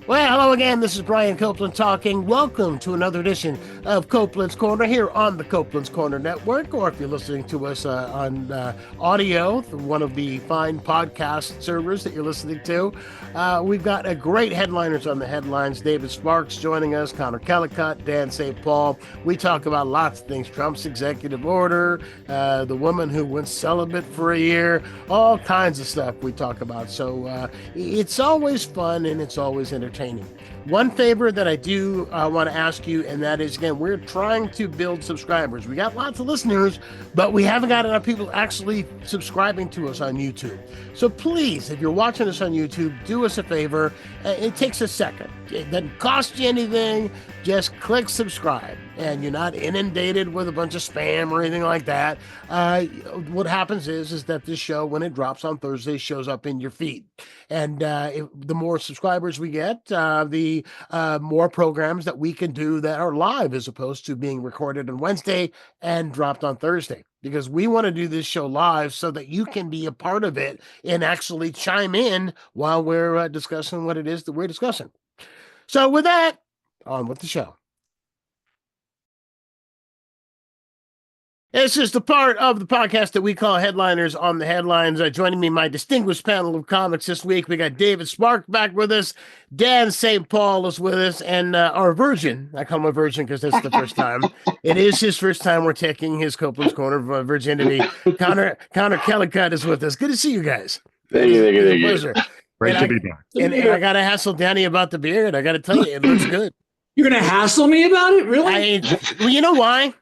Well, hello again. This is Brian Copeland talking. Welcome to another edition of Copeland's Corner here on the Copeland's Corner Network, or if you're listening to us on audio, one of the fine podcast servers that you're listening to. We've got a great headliners on the headlines. David Sparks joining us, Conor Kellicutt, Dan St. Paul. We talk about lots of things. Trump's executive order, the woman who went celibate for a year, all kinds of stuff we talk about. So it's always fun and it's always entertaining. One favor that I do want to ask you, and that is, again, we're trying to build subscribers. We got lots of listeners, but we haven't got enough people actually subscribing to us on YouTube. So please, if you're watching us on YouTube, do us a favor. It takes a second. It doesn't cost you anything. Just click subscribe, and you're not inundated with a bunch of spam or anything like that. What happens is that this show, when it drops on Thursday, shows up in your feed. And the more subscribers we get, the more programs that we can do that are live as opposed to being recorded on Wednesday and dropped on Thursday. Because we want to do this show live so that you can be a part of it and actually chime in while we're discussing what it is that we're discussing. So with that, on with the show. This is the part of the podcast that we call Headliners on the Headlines. Joining me, my distinguished panel of comics this week, we got David Sparks back with us, Dan St. Paul is with us, and our virgin, I call him a virgin because that's the first time. It is his first time we're taking his Copeland's Corner of virginity. Conor Kellicutt is with us. Good to see you guys. Thank you. Pleasure. Great to be back. And I got to hassle Danny about the beard. I got to tell you, it looks good. You're going to hassle me about it? Really? Well, you know why?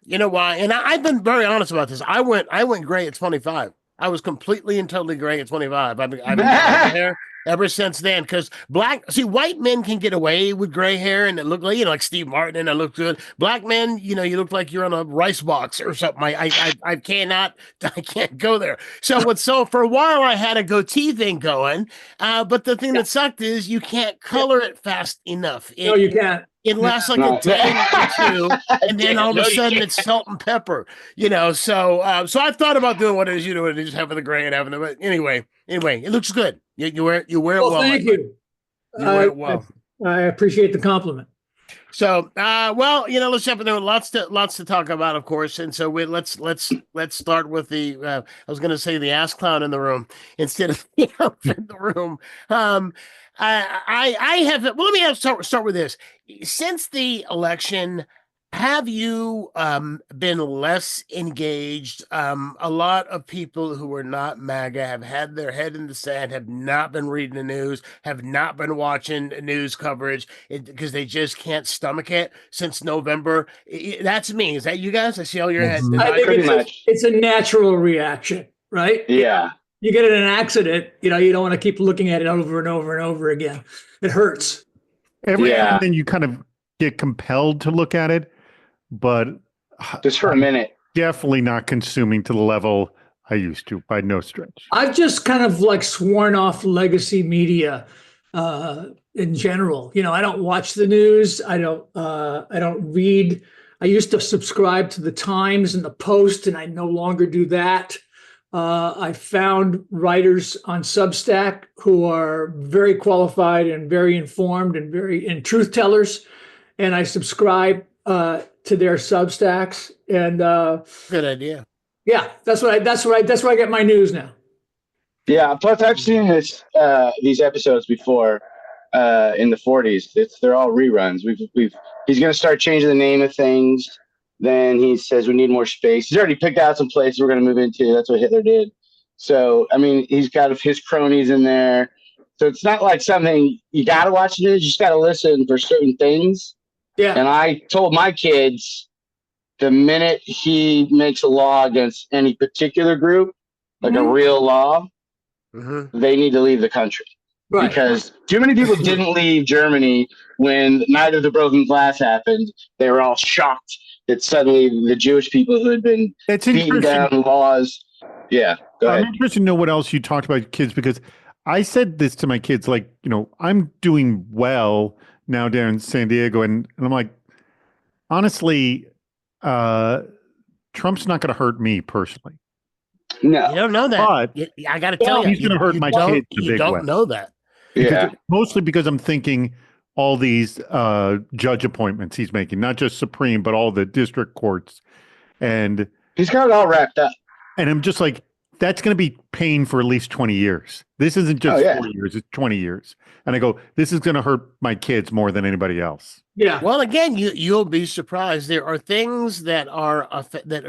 And I've been very honest about this. I went gray at 25. I was completely and totally gray at 25. I've been gray hair ever since then. Because white men can get away with gray hair and it look like, like Steve Martin and it looks good. Black men, you look like you're on a rice box or something. I can't go there. So for a while I had a goatee thing going. But the thing that sucked is you can't color it fast enough. No, you can't. It lasts like a day or two, and then all of a sudden it's salt and pepper, So I thought about doing what it is you do, and just having the gray and having the. But anyway, it looks good. You wear it well. Thank you. You wear it well. I appreciate the compliment. So, let's jump into lots to talk about, of course. And so let's start with the. I was going to say the ass clown in the room instead of the elephant in the room. I have. Well, let me start with this. Since the election, have you been less engaged? A lot of people who are not MAGA have had their head in the sand, have not been reading the news, have not been watching news coverage because they just can't stomach it since November. That's me. Is that you guys? I see all your heads. I think it's a natural reaction, right? Yeah. You get in an accident, you don't want to keep looking at it over and over and over again. It hurts. Every now and then you kind of get compelled to look at it, but just for a minute. Definitely not consuming to the level I used to, by no stretch. I've just kind of sworn off legacy media in general. I don't watch the news. I don't read. I used to subscribe to the Times and the Post, and I no longer do that. I found writers on Substack who are very qualified and very informed and truth tellers, and I subscribe to their Substacks. And good idea. Yeah, that's where I get my news now. Yeah, plus I've seen these episodes before in the 40s. They're all reruns. He's going to start changing the name of things. Then he says we need more space. He's already picked out some places we're going to move into. That's what Hitler did. So, he's got his cronies in there. So it's not like something you got to watch the news. You just got to listen for certain things. Yeah. And I told my kids the minute he makes a law against any particular group, like a real law, they need to leave the country. Right. Because too many people didn't leave Germany when Night of the Broken Glass happened. They were all shocked that suddenly the Jewish people who had been beaten down laws. Yeah, go ahead. I'm interested to know what else you talked about kids, because I said this to my kids, I'm doing well now down in San Diego. And I'm like, honestly, Trump's not going to hurt me personally. No. You don't know that. But I got to tell you. He's going to hurt my kids. You don't know that. Yeah. Mostly because I'm thinking, all these judge appointments he's making, not just Supreme, but all the district courts. And He's got it all wrapped up. And I'm just like, that's going to be paying for at least 20 years. This isn't just 4 years, it's 20 years. And I go, this is going to hurt my kids more than anybody else. Yeah. Well, again, you'll be surprised. There are things that are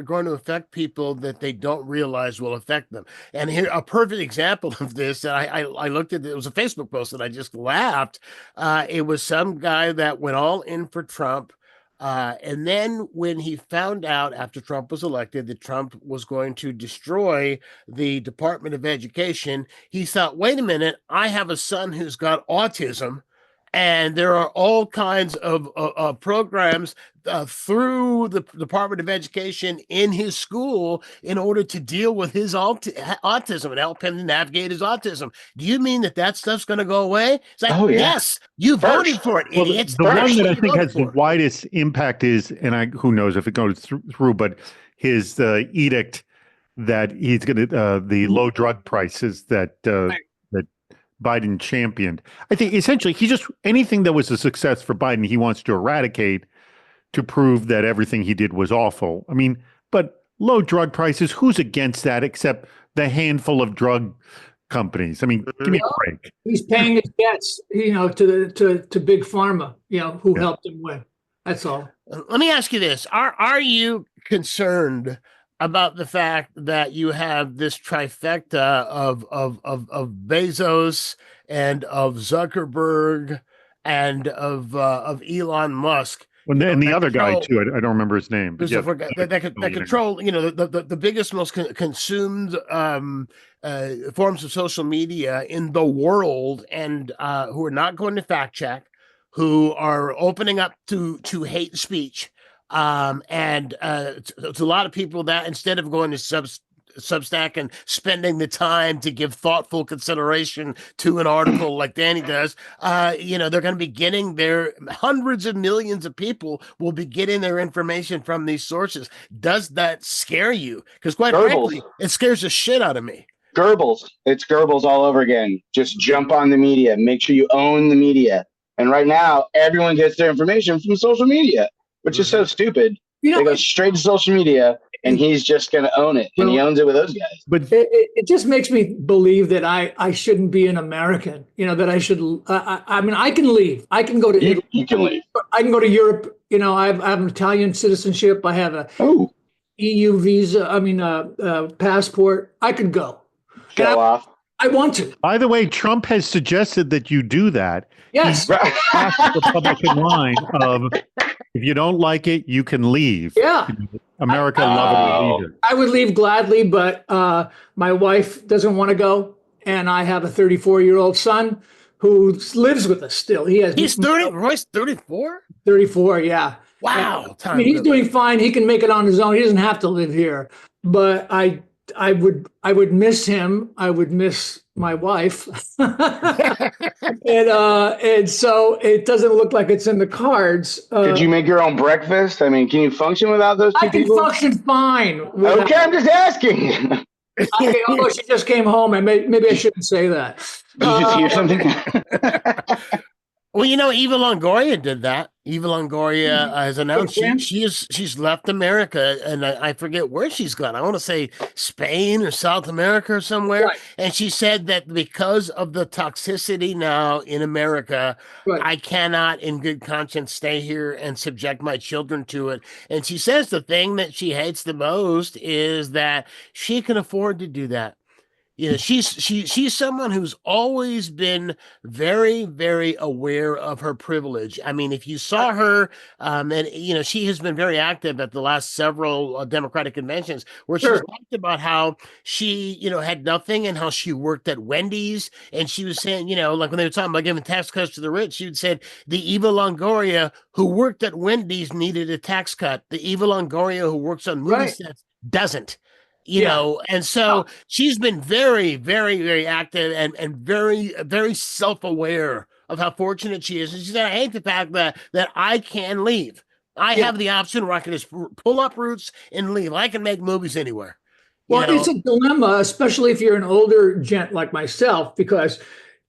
going to affect people that they don't realize will affect them. And here, a perfect example of this that I looked at, it was a Facebook post and I just laughed. It was some guy that went all in for Trump. And then when he found out after Trump was elected that Trump was going to destroy the Department of Education, he thought, wait a minute, I have a son who's got autism. And there are all kinds of programs through the Department of Education in his school in order to deal with his autism and help him to navigate his autism. Do you mean that stuff's going to go away? It's like, yes, you voted for it, idiots. The one that I think has the widest impact is, and who knows if it goes through, but his edict that he's going to the low drug prices that Biden championed. I think essentially anything that was a success for Biden, he wants to eradicate to prove that everything he did was awful. I mean, but low drug prices, who's against that except the handful of drug companies? I mean, give me a break. He's paying his debts, to big pharma, who helped him win. That's all. Let me ask you this. Are you concerned about the fact that you have this trifecta of Bezos and of Zuckerberg and of Elon Musk? And the other guy too, I don't remember his name. But that control, the biggest, most consumed forms of social media in the world, and who are not going to fact check, who are opening up to hate speech. And to a lot of people that instead of going to Substack and spending the time to give thoughtful consideration to an article like Danny does, they're going to be getting hundreds of millions of people will be getting their information from these sources. Does that scare you? Because quite frankly, it scares the shit out of me. Goebbels. It's Goebbels all over again. Just jump on the media. Make sure you own the media. And right now, everyone gets their information from social media, which is so stupid. They go straight to social media, and he's just going to own it, and he owns it with those guys. But it just makes me believe that I shouldn't be an American. That I should. I mean, I can leave. I can go to Italy. You can leave. I can go to Europe. I have an Italian citizenship. I have a EU visa. I mean, passport. I could go. Show off. I want to. By the way, Trump has suggested that you do that. Yes. The Republican line of, if you don't like it, you can leave. Yeah. America love it. I would leave gladly, but my wife doesn't want to go, and I have a 34-year-old son who lives with us still. He's 30. Roy's 34. 34, yeah. Wow. I mean, he's doing fine. He can make it on his own. He doesn't have to live here. But I would miss him. I would miss my wife. And so it doesn't look like it's in the cards. Could you make your own breakfast? I mean, can you function without those two people? I can function fine. Okay, I'm just asking. Okay, although she just came home, and maybe I shouldn't say that. Did you just hear something? Well, Eva Longoria did that. Eva Longoria has announced she's left America, and I forget where she's gone. I want to say Spain or South America or somewhere. Right. And she said that because of the toxicity now in America, I cannot in good conscience stay here and subject my children to it. And she says the thing that she hates the most is that she can afford to do that. She's someone who's always been very, very aware of her privilege. I mean, if you saw her, and she has been very active at the last several Democratic conventions where she's talked about how she, had nothing and how she worked at Wendy's, and she was saying, like when they were talking about giving tax cuts to the rich, she would said the Eva Longoria who worked at Wendy's needed a tax cut. The Eva Longoria who works on movie sets doesn't. And so she's been very, very, very active and very, very self-aware of how fortunate she is. And she said, I hate the fact that I can leave. I have the option where I can just pull up roots and leave. I can make movies anywhere. Well, it's a dilemma, especially if you're an older gent like myself, because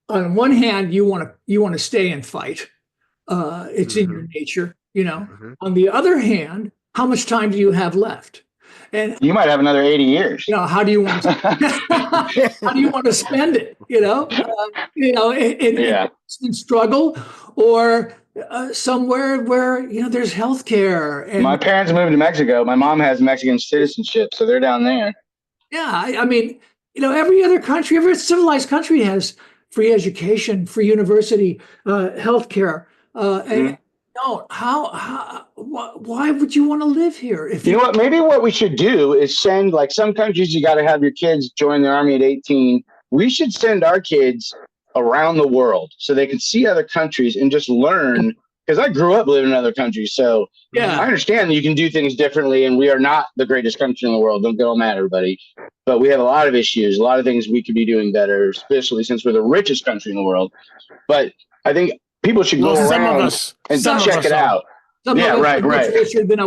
on one hand, you want to stay and fight. It's in your nature, you know. Mhm. On the other hand, how much time do you have left? And You might have another 80 years. you know, how do you want to how do you want to spend it? Yeah. In struggle, or somewhere where there's health care. And My parents moved to Mexico. My mom has Mexican citizenship, so they're down there. yeah, I mean, every other country, every civilized country has free education, free university, health care. And why would you want to live here? If You know what? Maybe what we should do is send, like, some countries you got to have your kids join the army at 18. We should send our kids around the world so they can see other countries and just learn. Because I grew up living in other countries, so Yeah. I understand that you can do things differently, and we are not the greatest country in the world. Don't get all mad, everybody. But we have a lot of issues, a lot of things we could be doing better, especially since we're the richest country in the world. But I think people should go around and check it out. Yeah, right.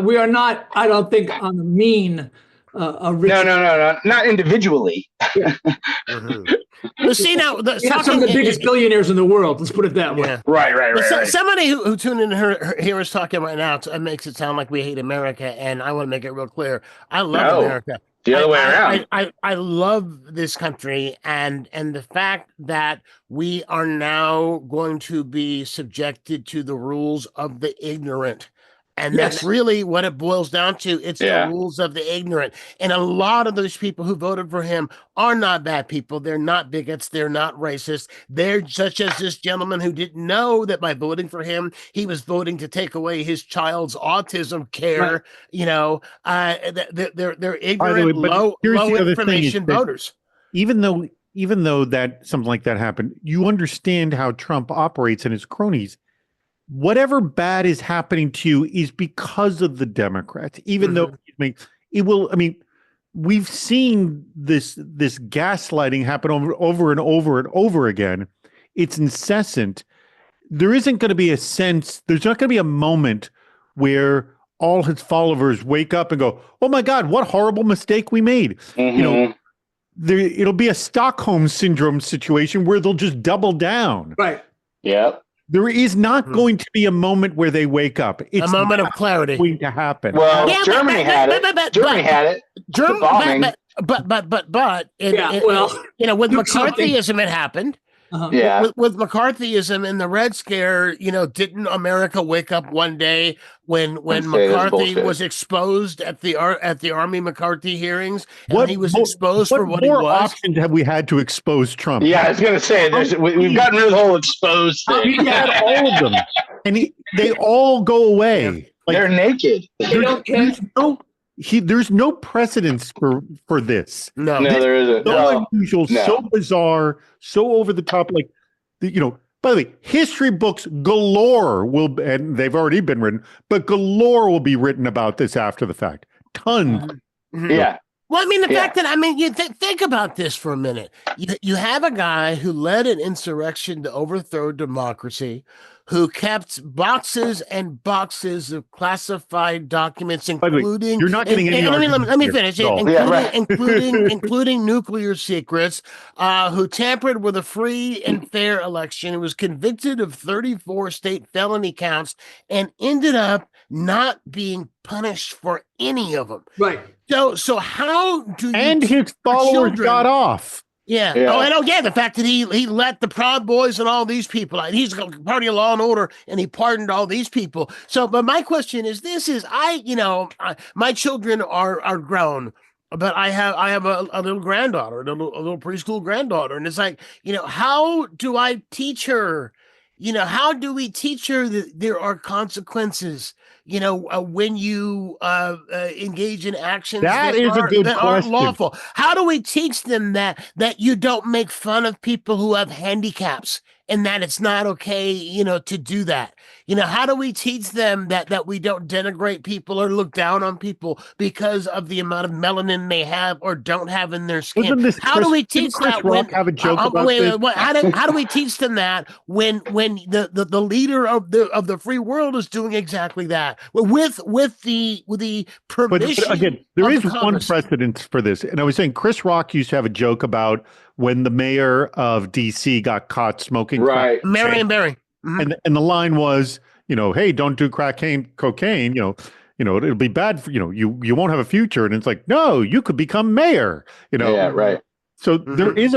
We are not, I don't think, on the mean rich. No, not individually. Mhm. But see now, We have some of the biggest billionaires in the world. Let's put it that way. Yeah. Right. Somebody who tuned in here is talking right now. It makes it sound like we hate America, and I want to make it real clear. I love America. The other way around. I love this country, and the fact that we are now going to be subjected to the rules of the ignorant. And that's really what it boils down to. It's the rules of the ignorant. And a lot of those people who voted for him are not bad people. They're not bigots. They're not racist. They're such as this gentleman who didn't know that by voting for him, he was voting to take away his child's autism care. Right. They're ignorant, low information voters. Even though that something like that happened, you understand how Trump operates and his cronies. Whatever bad is happening to you is because of the Democrats, even though it will. I mean, we've seen this gaslighting happen over and over and over again. It's incessant. There isn't going to be a sense. There's not going to be a moment where all his followers wake up and go, "Oh my God, what horrible mistake we made." It'll be a Stockholm syndrome situation where they'll just double down. Right. Yep. There is not going to be a moment where they wake up. It's a moment of clarity going to happen. Well, Germany had it. Germany had it. But with McCarthyism, it happened. Yeah. With McCarthyism and the Red Scare, didn't America wake up one day when McCarthy was exposed at the Army McCarthy hearings, and he was exposed for what he was? What more options have we had to expose Trump? Yeah, I was going to say, we've gotten rid of the whole exposed thing. We had all of them, and they all go away. Like, they're naked. There's no precedence for this. No, there isn't. So unusual, so bizarre, so over the top. Like, by the way, history books galore and they've already been written, but galore will be written about this after the fact. Tons. Yeah. Well, I mean, the fact that, you think about this for a minute. You have a guy who led an insurrection to overthrow democracy, who kept boxes and boxes of classified documents, including. You're not getting any. Let me finish. Including nuclear secrets. Who tampered with a free and fair election, was convicted of 34 state felony counts, and ended up not being punished for any of them. Right. So how do you? And his followers got off. Yeah. The fact that he let the Proud Boys and all these people out. He's a party of law and order, and he pardoned all these people. So, but my question is, my children are grown, but I have a little granddaughter, a little preschool granddaughter, and it's like, how do I teach her? How do we teach her that there are consequences? When you engage in actions that aren't lawful. How do we teach them that you don't make fun of people who have handicaps, and that it's not okay, to do that? How do we teach them that we don't denigrate people or look down on people because of the amount of melanin they have or don't have in their skin? How do we teach that? Have a joke about this? How do we teach them that when the leader of the free world is doing exactly that with the permission? But again, there is one precedent for this, and I was saying Chris Rock used to have a joke about when the mayor of DC got caught smoking. Right, Marion Barry. And the line was, hey, don't do cocaine, it'll be bad for, you won't have a future. And it's like, no, you could become mayor, Yeah, right. So there is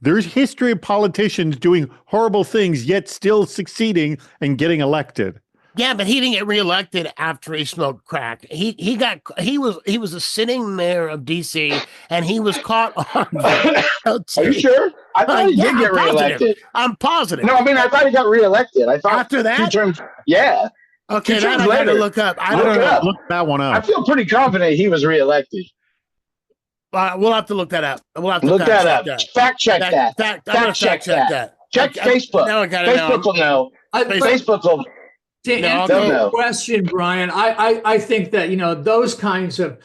there's history of politicians doing horrible things, yet still succeeding and getting elected. Yeah, but he didn't get reelected after he smoked crack. He was a sitting mayor of DC, and he was caught on Are you sure? I thought he did get reelected. I'm positive. No, I mean, I thought he got reelected. I thought after that 2 terms. Yeah. Okay, then I gotta look up. I don't know. Look that one up. I feel pretty confident he was reelected. We'll have to look that up. We'll have to look that up. Fact check that. Fact check that. Check Facebook. Now I got Facebook will know. Facebook will. To answer your question, Brian, I think that those kinds of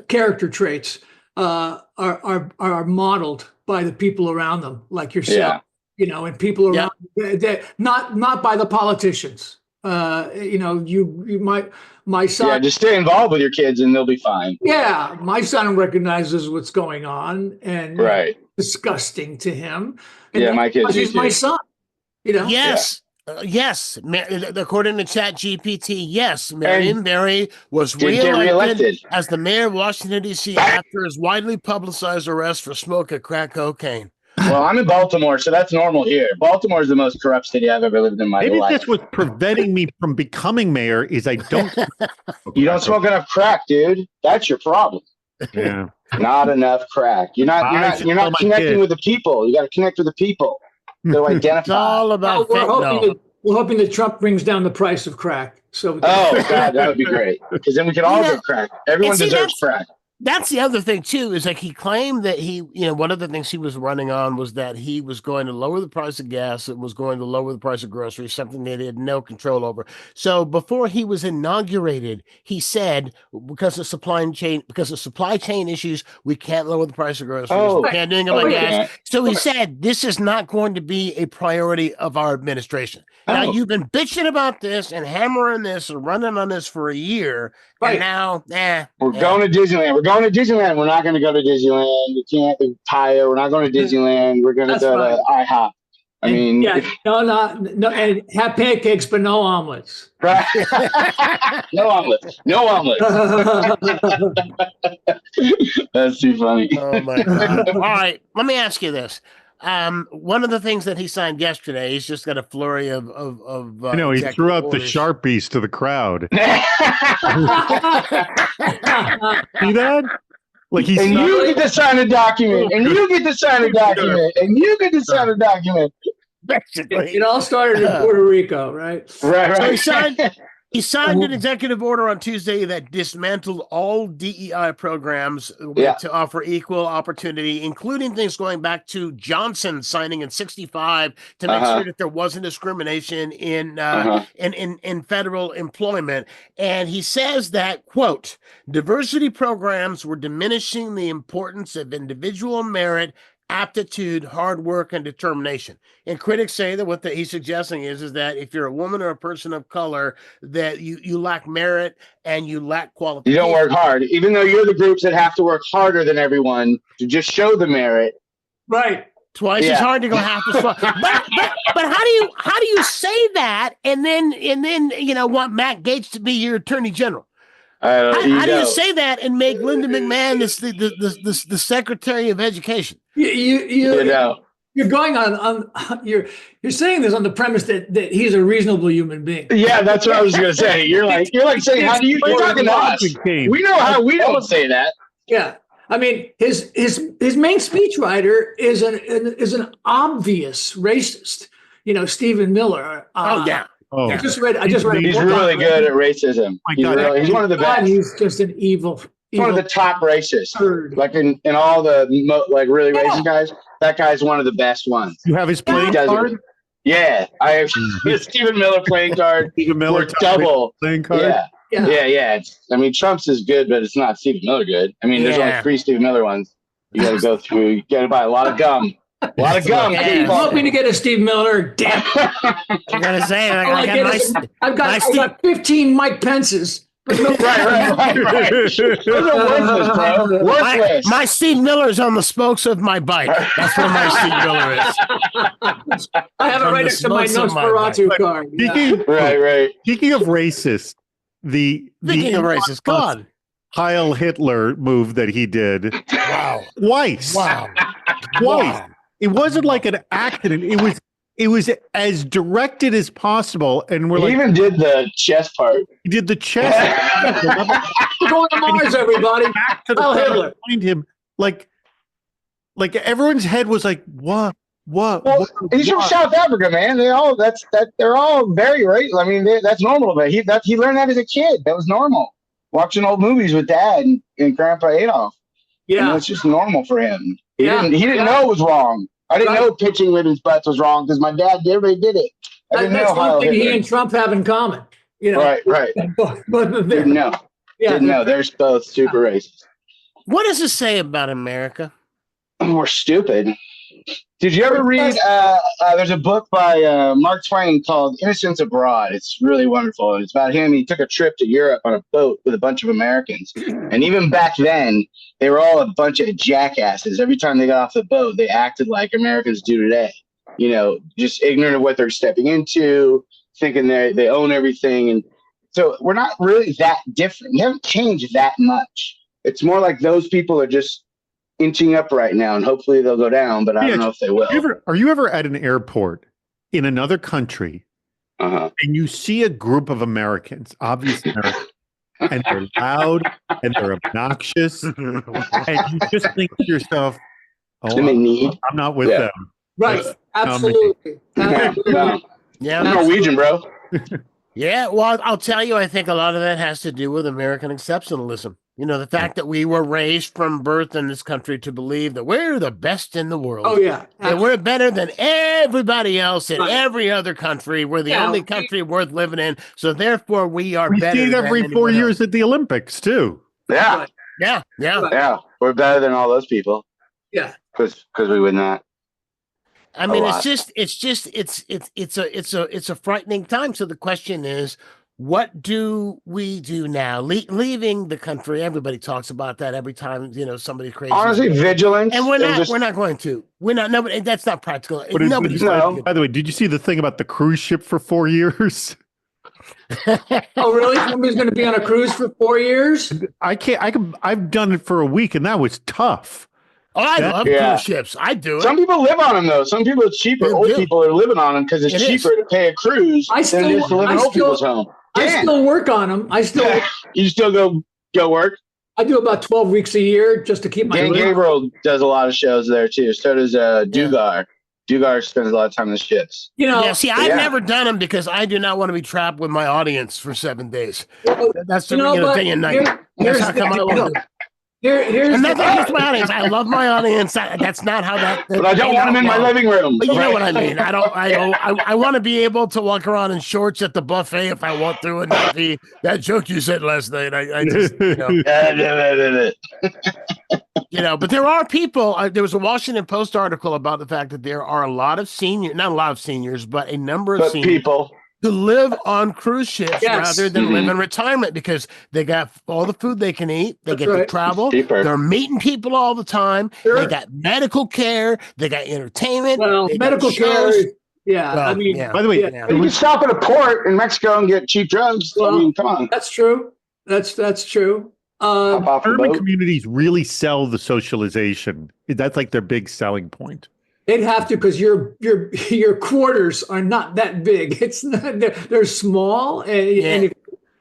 character traits are modeled by the people around them, like yourself, and people around not by the politicians. You might. My son. Yeah, just stay involved with your kids and they'll be fine. Yeah, my son recognizes what's going on, and right, disgusting to him. And yeah, my kids. He's my son. Yes. Yes, according to ChatGPT, yes, Marion Barry was reelected as the mayor of Washington, D.C. after his widely publicized arrest for smoking crack cocaine. Well, I'm in Baltimore, so that's normal here. Baltimore is the most corrupt city I've ever lived in my life. Maybe that's what's preventing me from becoming mayor is I don't. You don't smoke enough crack, dude. That's your problem. Yeah. Not enough crack. You're not connecting with the people. You got to connect with the people. To identify. It's all about we're hoping that Trump brings down the price of crack. So God, that would be great. Because then we can all get crack. Everyone deserves crack. That's the other thing too, is like he claimed that one of the things he was running on was that he was going to lower the price of gas and was going to lower the price of groceries, something that he had no control over. So before he was inaugurated, he said, because of supply chain issues, we can't lower the price of groceries. We can't do anything about gas. So he said, this is not going to be a priority of our administration. Now you've been bitching about this and hammering this and running on this for a year. And now, we're going to Disneyland. We're going to Disneyland. We're not going to go to Disneyland. We can't do Tire. We're not going to Disneyland. We're going to go to IHOP. I mean, no, and have pancakes, but no omelets. Right. No omelets. No omelets. That's too funny. Oh my God. All right, let me ask you this. One of the things that he signed yesterday, he's just got a flurry of he threw out the Sharpies to the crowd. See that? Like you get to sign a document, and you get to sign a document, and you get to sign a document. Basically, it all started in Puerto Rico, right? Right. So he signed an executive order on Tuesday that dismantled all DEI programs to offer equal opportunity, including things going back to Johnson signing in 1965 to make sure that there wasn't discrimination in federal employment. And he says that, quote, diversity programs were diminishing the importance of individual merit, aptitude, hard work, and determination. And critics say that what he's suggesting is that if you're a woman or a person of color, that you lack merit and you lack qualification. You don't work hard, even though you're the groups that have to work harder than everyone to just show the merit. Right. Twice as hard to go half as far. But how do you say that and then want Matt Gaetz to be your attorney general? How do you say that and make Linda McMahon the Secretary of Education? You're going on you're saying this on the premise that he's a reasonable human being. Yeah, that's what I was going to say. You're like saying, how do you're talking to us? We know how we don't say that. Yeah. I mean, his main speechwriter is an obvious racist. Stephen Miller. I just read. He's really good at racism. He's one of the best. He's just an evil. One of the top racists. Like in all the really racist guys, that guy's one of the best ones. You have his playing card? Yeah, I have his Stephen Miller playing card. Stephen Miller double playing card. Yeah. Trump's is good, but it's not Stephen Miller good. I mean, there's only 3 Stephen Miller ones. You got to go through. You got to buy a lot of gum. A lot of gum. I'm hoping to get a Steve Miller. Damn. I'm gonna say I've got 15 Mike Pences. Right. Those are worthless, bro. Worthless. My Steve Miller is on the spokes of my bike. That's where my Steve Miller is. I have it right next to my Nosferatu card. Right. Speaking of racist, Speaking of racist, go on. Heil Hitler move that he did. Wow. Twice. Wow. It wasn't like an accident. It was as directed as possible. And he even did the chest part. He did the chest. We're going to Mars, everybody. Heil Hitler. Behind him, like everyone's head was like, what? Well, he's from South Africa, man. They're all very right. I mean, that's normal. But he learned that as a kid. That was normal. Watching old movies with Dad and Grandpa Adolf. Yeah, it's just normal for him. He didn't know it was wrong. I didn't know pitching women's butts was wrong because my dad everybody did it. That's one thing he and Trump have in common. Right. Didn't know. Didn't know. They're both super racist. What does it say about America? We're stupid. Did you ever read? There's a book by Mark Twain called "Innocents Abroad." It's really wonderful, and it's about him. He took a trip to Europe on a boat with a bunch of Americans, and even back then, they were all a bunch of jackasses. Every time they got off the boat, they acted like Americans do today. Just ignorant of what they're stepping into, thinking they own everything, and so we're not really that different. We haven't changed that much. It's more like those people are just inching up right now, and hopefully they'll go down, but I don't know if they will. Are you ever at an airport in another country and you see a group of Americans, obviously Americans, and they're loud and they're obnoxious, and you just think to yourself, I'm not with them. Right. Absolutely. No. Yeah. I'm Norwegian, bro. Yeah, well, I'll tell you, I think a lot of that has to do with American exceptionalism. The fact that we were raised from birth in this country to believe that we're the best in the world. Oh, yeah. And we're better than everybody else in every other country. We're the only country worth living in. So therefore, we are better. We see it every 4 years at the Olympics, too. Yeah. Yeah. We're better than all those people. Yeah. Because we win that. I mean, it's a frightening time. So the question is, what do we do now? Leaving the country, everybody talks about that every time somebody's crazy. Honestly, vigilance, and we're not going to. We're not. Nobody. That's not practical. Nobody's going to. By the way, did you see the thing about the cruise ship for 4 years? Oh, really? Somebody's going to be on a cruise for 4 years? I've done it for a week, and that was tough. Oh, I love cruise ships. I do it. Some people live on them, though. Some people, it's cheaper. Old people are living on them because it's cheaper to pay a cruise than it is to live in old people's home. I still work on them. You still go work? I do about 12 weeks a year just to keep my. Dan Gabriel does a lot of shows there, too. So does Dugar. Dugar spends a lot of time on the ships. I've never done them because I do not want to be trapped with my audience for 7 days. That's day and night. That's how come I want to. Here's nothing against my audience. I love my audience. That's not how that. But I don't want them in my living room. But you know what I mean. I want to be able to walk around in shorts at the buffet if I want to, and not be that joke you said last night. I just But there are people. There was a Washington Post article about the fact that there are a lot of not a lot of seniors, but a number of seniors people who live on cruise ships rather than live in retirement because they got all the food they can eat. They get to travel. They're meeting people all the time. Sure. They got medical care. They got entertainment. Well, medical care. By the way, you can stop at a port in Mexico and get cheap drugs. Well, I mean, come on. That's true. That's true. Urban communities really sell the socialization. That's like their big selling point. They'd have to because your quarters are not that big. It's not, they're small, and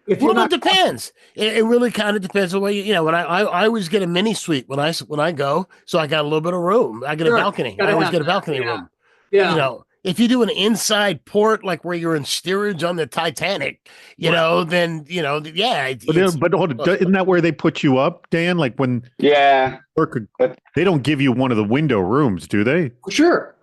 if it depends. It really kind of depends on the way when I always get a mini suite when I go, so I got a little bit of room. I get a balcony. I always get a balcony room. Yeah. If you do an inside port like where you're in steerage on the Titanic, then But hold on, isn't that where they put you up, Dan? Like when they don't give you one of the window rooms, do they? Sure.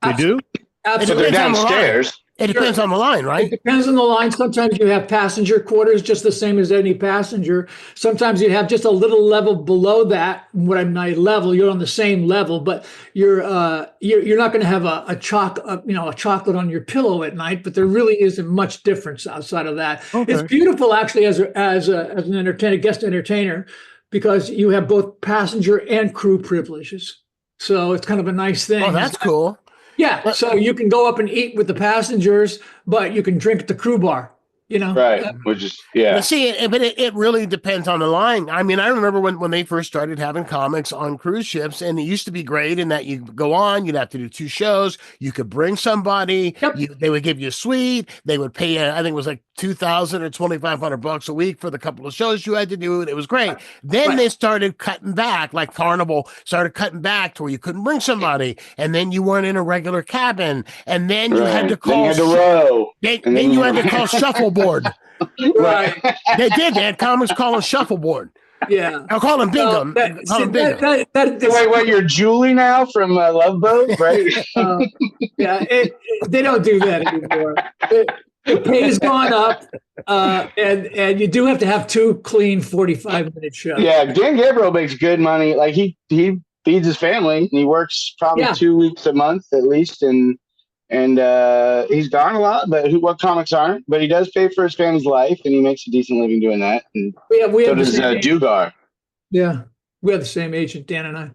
They do. Absolutely. They're downstairs. It depends on the line, It right? depends on the line. Sometimes you have passenger quarters just the same as any passenger. Sometimes you have just a little level below that. What I'm not level, you're on the same level, but you're not going to have a chocolate on your pillow at night. But there really isn't much difference outside of that. Okay. It's beautiful actually as an entertainer, guest entertainer, because you have both passenger and crew privileges. So it's kind of a nice thing. Oh, that's cool. Yeah, so you can go up and eat with the passengers, but you can drink at the crew bar, Right. Which is, yeah. But see, but it really depends on the line. I mean, I remember when they first started having comics on cruise ships, and it used to be great in that you go on, you'd have to do 2 shows, you could bring somebody, they would give you a suite, they would pay, I think it was like $2,000 or $2,500 a week for the couple of shows you had to do, and it was great. Then they started cutting back, like Carnival started cutting back to where you couldn't bring somebody, and then you weren't in a regular cabin, and then you had to call. Then you had to row. Then you had to call shuffleboard. Right. They did. They had comics call them shuffleboard. Yeah. I'll call them bingo. Wait, you're Julie now from Love Boat, right? Yeah, they don't do that anymore. The pay's gone up, and you do have to have 2 clean 45-minute shows. Yeah, Dan Gabriel makes good money. Like he feeds his family, and he works probably 2 weeks a month at least, and he's gone a lot. But what comics aren't? But he does pay for his family's life, and he makes a decent living doing that. And we does Dugar. Yeah, we have the same agent, Dan and I.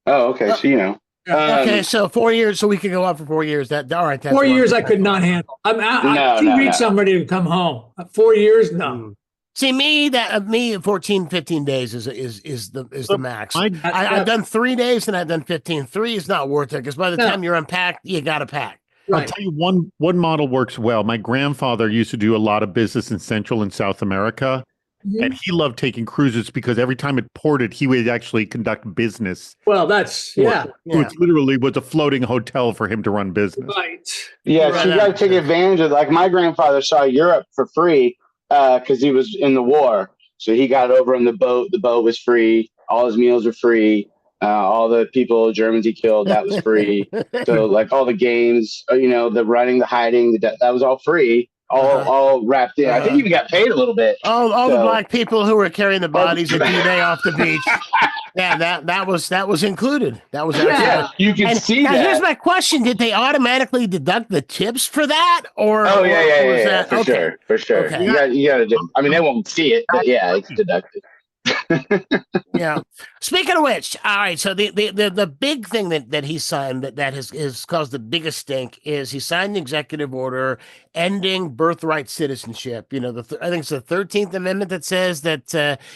Oh, okay. So okay, so 4 years, so we could go up for 4 years. All right. That's 4 years I could not handle. I'm 2 weeks I'm ready to come home. 4 years, no. See, me 14, 15 days is the max. I've done 3 days and I've done 15. 3 is not worth it because by the time you're unpacked, you got to pack. Right. I'll tell you one model works well. My grandfather used to do a lot of business in Central and South America. And he loved taking cruises because every time it ported, he would actually conduct business. Well, that's, It literally was a floating hotel for him to run business. Right. Yeah, so you got to take advantage of, like, my grandfather saw Europe for free because he was in the war. So he got over on the boat. The boat was free. All his meals were free. All the Germans he killed, that was free. So, like, all the games, the running, the hiding, that was all free. All wrapped in. I think you got paid a little bit. All the black people who were carrying the bodies of D-Day off the beach. Yeah, that was included. That was you can see that. Here's my question: did they automatically deduct the tips for that, or? Oh yeah, for sure. Okay. You got to do. I mean, they won't see it, but yeah, it's deducted. Yeah. Speaking of which, all right. So the big thing that he signed that has caused the biggest stink is he signed an executive order ending birthright citizenship. I think it's the 13th Amendment that says that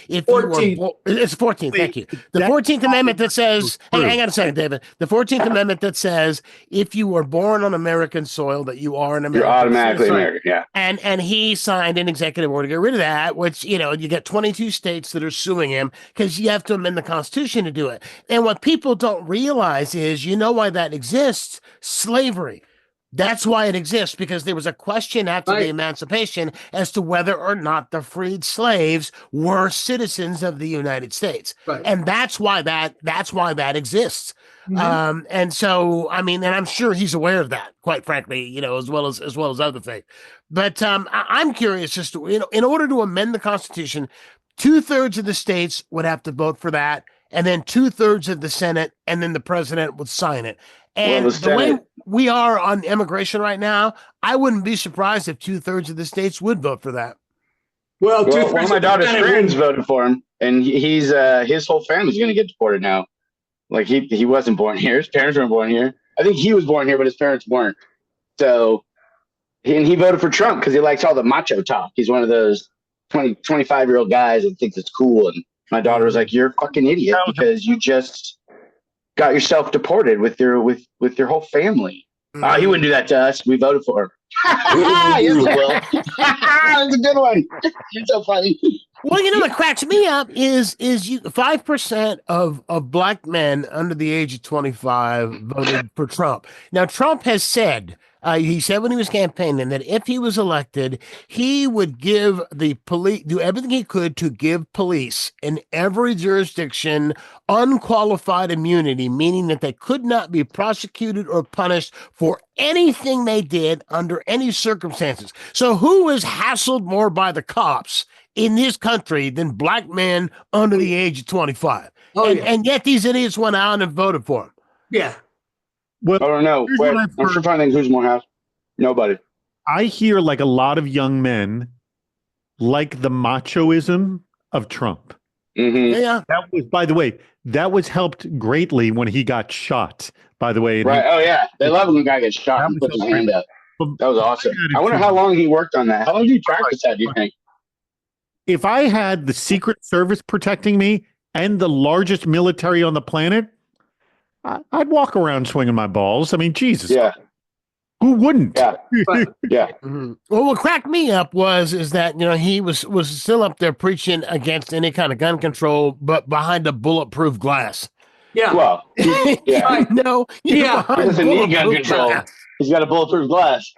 if 14th. You were it's 14th. Thank you. The 14th Amendment that says, hang on a second, David. The 14th Amendment that says if you were born on American soil, that you are an American. You're automatically American. Yeah. And he signed an executive order to get rid of that, which you get 22 states that are suing him because you have to amend the Constitution to do it. And what people don't realize is, why that exists? Slavery. That's why it exists, because there was a question after the emancipation as to whether or not the freed slaves were citizens of the United States. Right. And that's why that exists. Mm-hmm. And so, I mean, and I'm sure he's aware of that, quite frankly, as well as other things. But I'm curious as to, in order to amend the Constitution, 2/3 of the states would have to vote for that, and then 2/3 of the Senate, and then the president would sign it. And the way we are on immigration right now, I wouldn't be surprised if 2/3 of the states would vote for that. Well, one of my daughter's friends voted for him, and he's his whole family's going to get deported now. Like he wasn't born here; his parents weren't born here. I think he was born here, but his parents weren't. So, he voted for Trump because he likes all the macho talk. He's one of those 25-year-old guys that thinks it's cool. And my daughter was like, "You're a fucking idiot because you just got yourself deported with your whole family." Mm-hmm. He wouldn't do that to us. We voted for him. Yes, he will. That's a good one. You're so funny. Well, what cracks me up is 5% of black men under the age of 25 voted for Trump. Now, Trump has said He said when he was campaigning that if he was elected, he would give the police, do everything he could to give police in every jurisdiction unqualified immunity, meaning that they could not be prosecuted or punished for anything they did under any circumstances. So who is hassled more by the cops in this country than black men under the age of 25? And yet these idiots went out and voted for him. Yeah. Well, I don't know. Wait, I'm sure trying to think who's more house. Nobody. I hear like a lot of young men like the machoism of Trump. Mm-hmm. Yeah. That was, by the way, that was helped greatly when he got shot, by the way. Right. Oh, yeah. They love when the guy gets shot and puts his hand up. That was awesome. I wonder how long he worked on that. How long did he practice that, do you think? If I had the Secret Service protecting me and the largest military on the planet, I'd walk around swinging my balls. I mean, Jesus. Yeah. Who wouldn't? Yeah. Yeah. Mm-hmm. Well, what cracked me up is that, you know, he was still up there preaching against any kind of gun control, but behind a bulletproof glass. Yeah. Well, yeah. No. He doesn't need gun control. He's got a bulletproof glass.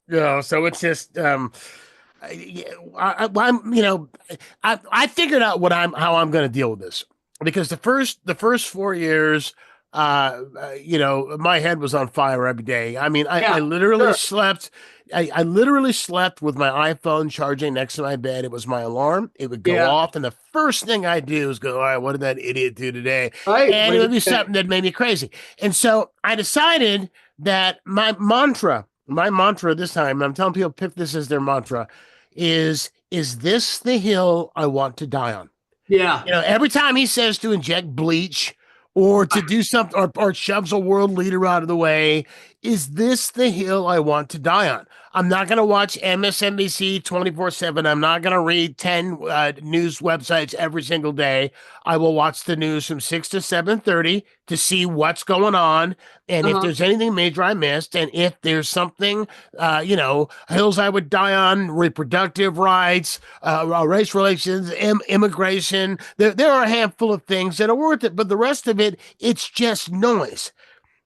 Yeah. So it's just, I'm, you know, I figured out how I'm going to deal with this, because the first 4 years, you know, my head was on fire every day. I mean, I literally slept. I literally slept with my iPhone charging next to my bed. It was my alarm. It would go off, and the first thing I do is go, all right, what did that idiot do today? Right. And it would be something that made me crazy. And so I decided that my mantra this time, and I'm telling people pick this as their mantra, is this the hill I want to die on? Yeah. You know, every time he says to inject bleach or to do something, or shoves a world leader out of the way, is this the hill I want to die on? I'm not going to watch MSNBC 24/7. I'm not going to read 10 news websites every single day. I will watch the news from 6 to 7:30 to see what's going on, and if there's anything major I missed, and if there's something, you know, hills I would die on, reproductive rights, race relations, immigration. There are a handful of things that are worth it, but the rest of it, it's just noise.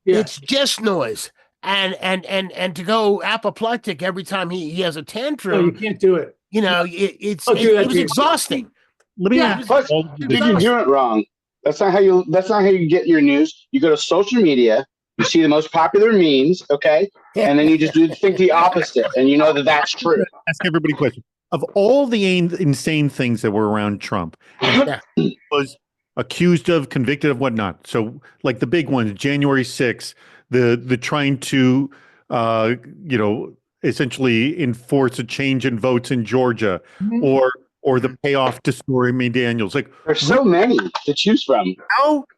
Yeah. It's just noise. And to go apoplectic every time he has a tantrum, you can't do it. You know, it was exhausting. Let me ask. Plus, you're doing it wrong. That's not how you get your news. You go to social media, you see the most popular memes, okay, and then you just think the opposite, and you know that's true. Ask everybody a question. Of all the insane things that were around Trump, he was accused of, convicted of, whatnot. So, like the big ones, January 6th. The trying to, you know, essentially enforce a change in votes in Georgia, or the payoff to Stormy Daniels. Like, there's so many to choose from.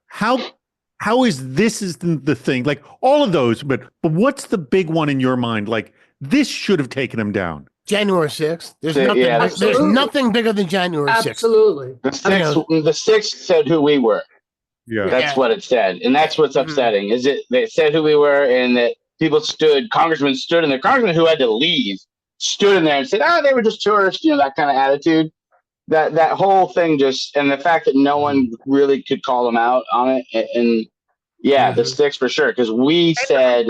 How is this is the thing? Like all of those, but what's the big one in your mind? Like this should have taken him down. January 6th. There's nothing bigger than January 6th. Absolutely. The 6th said who we were. Yeah, that's what it said, and that's what's upsetting. Is it? They said who we were, and that congressmen stood in there. Congressmen who had to leave stood in there and said, "Ah, they were just tourists," you know, that kind of attitude. That whole thing and the fact that no one really could call them out on it, and the sticks for sure, because we said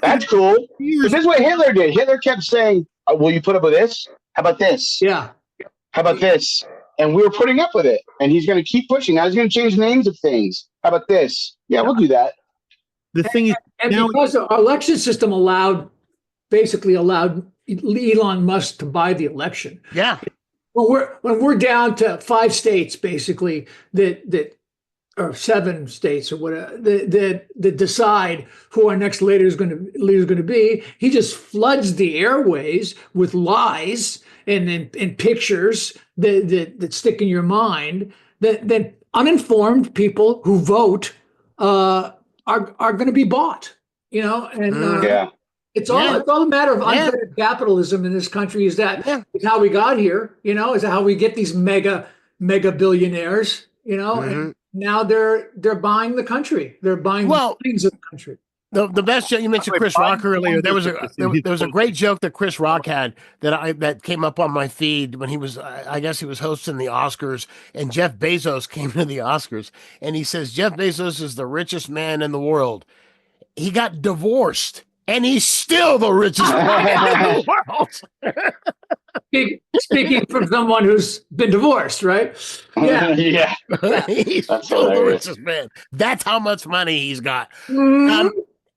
that's cool. But this is what Hitler did. Hitler kept saying, "Will you put up with this? How about this? Yeah. How about this?" And we were putting up with it, and he's going to keep pushing. Now he's going to change names of things. How about this? Yeah, we'll do that. The thing is, because our election system basically allowed Elon Musk to buy the election. Yeah. When we're down to 5 states, basically that or 7 states or whatever that decide who our next leader is going to be, he just floods the airways with lies and pictures that stick in your mind that uninformed people who vote are going to be bought, you know, and it's all a matter of unfettered capitalism in this country. Is how we got here, you know, is how we get these mega billionaires, you know, and now they're buying the country. They're buying the things of the country. The best joke, you mentioned Chris Rock earlier. There was a great joke that Chris Rock had that came up on my feed when he was, I guess he was hosting the Oscars, and Jeff Bezos came to the Oscars, and he says Jeff Bezos is the richest man in the world. He got divorced and he's still the richest man in the world. Speaking from someone who's been divorced, right? Yeah. Yeah. He's That's still the hilarious. richest man. That's how much money he's got. Mhm.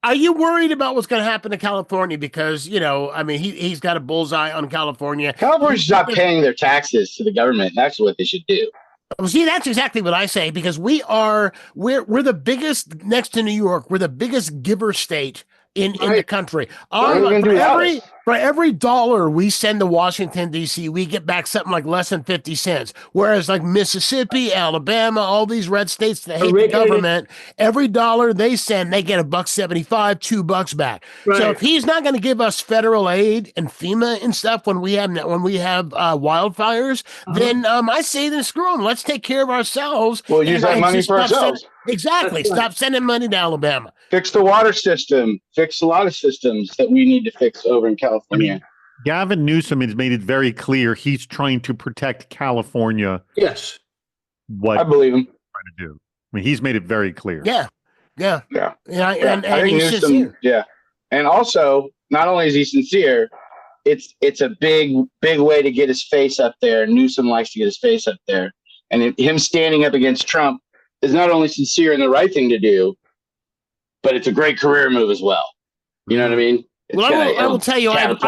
Are you worried about what's going to happen to California? Because, I mean, he's got a bullseye on California. California should stop paying their taxes to the government. That's what they should do. Well, see, that's exactly what I say, because we're the biggest, next to New York. We're the biggest giver state in the country. For every dollar we send to Washington, D.C., we get back something like less than 50 cents. Whereas like Mississippi, Alabama, all these red states that hate the government, every dollar they send, they get $1.75, $2 back. Right. So if he's not going to give us federal aid and FEMA and stuff when we have wildfires, then I say, then screw them. Let's take care of ourselves. We'll use that money for ourselves. Exactly. Stop sending money to Alabama. Fix the water system. Fix a lot of systems that we need to fix over in California. Gavin Newsom has made it very clear he's trying to protect California. Yes. What I believe him. Trying to do. I mean, he's made it very clear. Yeah. And I think he's Newsom, sincere. yeah. And also, not only is he sincere, it's a big way to get his face up there. Newsom likes to get his face up there. And him standing up against Trump is not only sincere and the right thing to do, but it's a great career move as well. You know what I mean? I will tell you, I've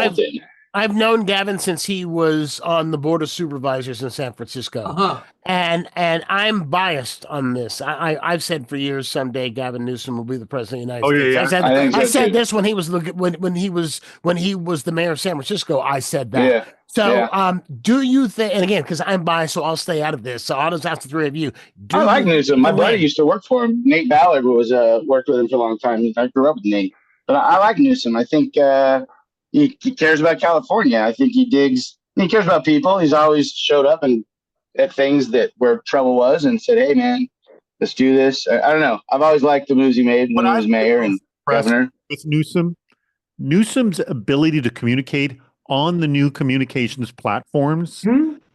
I've known Gavin since he was on the board of supervisors in San Francisco, and I'm biased on this. I've said for years someday Gavin Newsom will be the president of the United States. I said this when he was when he was the mayor of San Francisco. I said that. Yeah. So, do you think? And again, because I'm biased, so I'll stay out of this. So I'll just ask the three of you. I like Newsom. My buddy used to work for him. Nate Ballard was worked with him for a long time. I grew up with Nate, but I like Newsom. I think he cares about California. I think he cares about people. He's always showed up and at things where trouble was and said, "Hey, man, let's do this." I don't know. I've always liked the moves he made when he was mayor and governor. With Newsom's ability to communicate on the new communications platforms,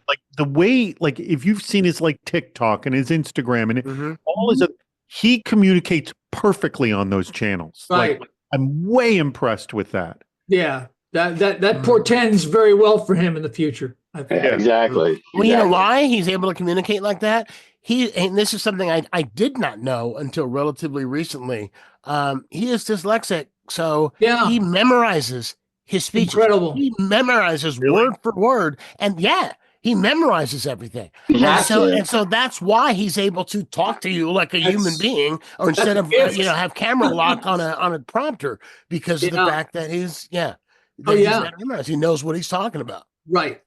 like the way, like if you've seen his like TikTok and his Instagram and all his, he communicates perfectly on those channels. Right. Like, I'm way impressed with that. Yeah, that portends very well for him in the future, I think. Yeah, exactly. Well, you know why he's able to communicate like that? And this is something I did not know until relatively recently. He is dyslexic, so he memorizes his speech. Incredible. He memorizes word for word, and he memorizes everything. And so that's why he's able to talk to you like a human being, or instead of have camera lock on a prompter, because of the fact that he's memorized. He knows what he's talking about. Right.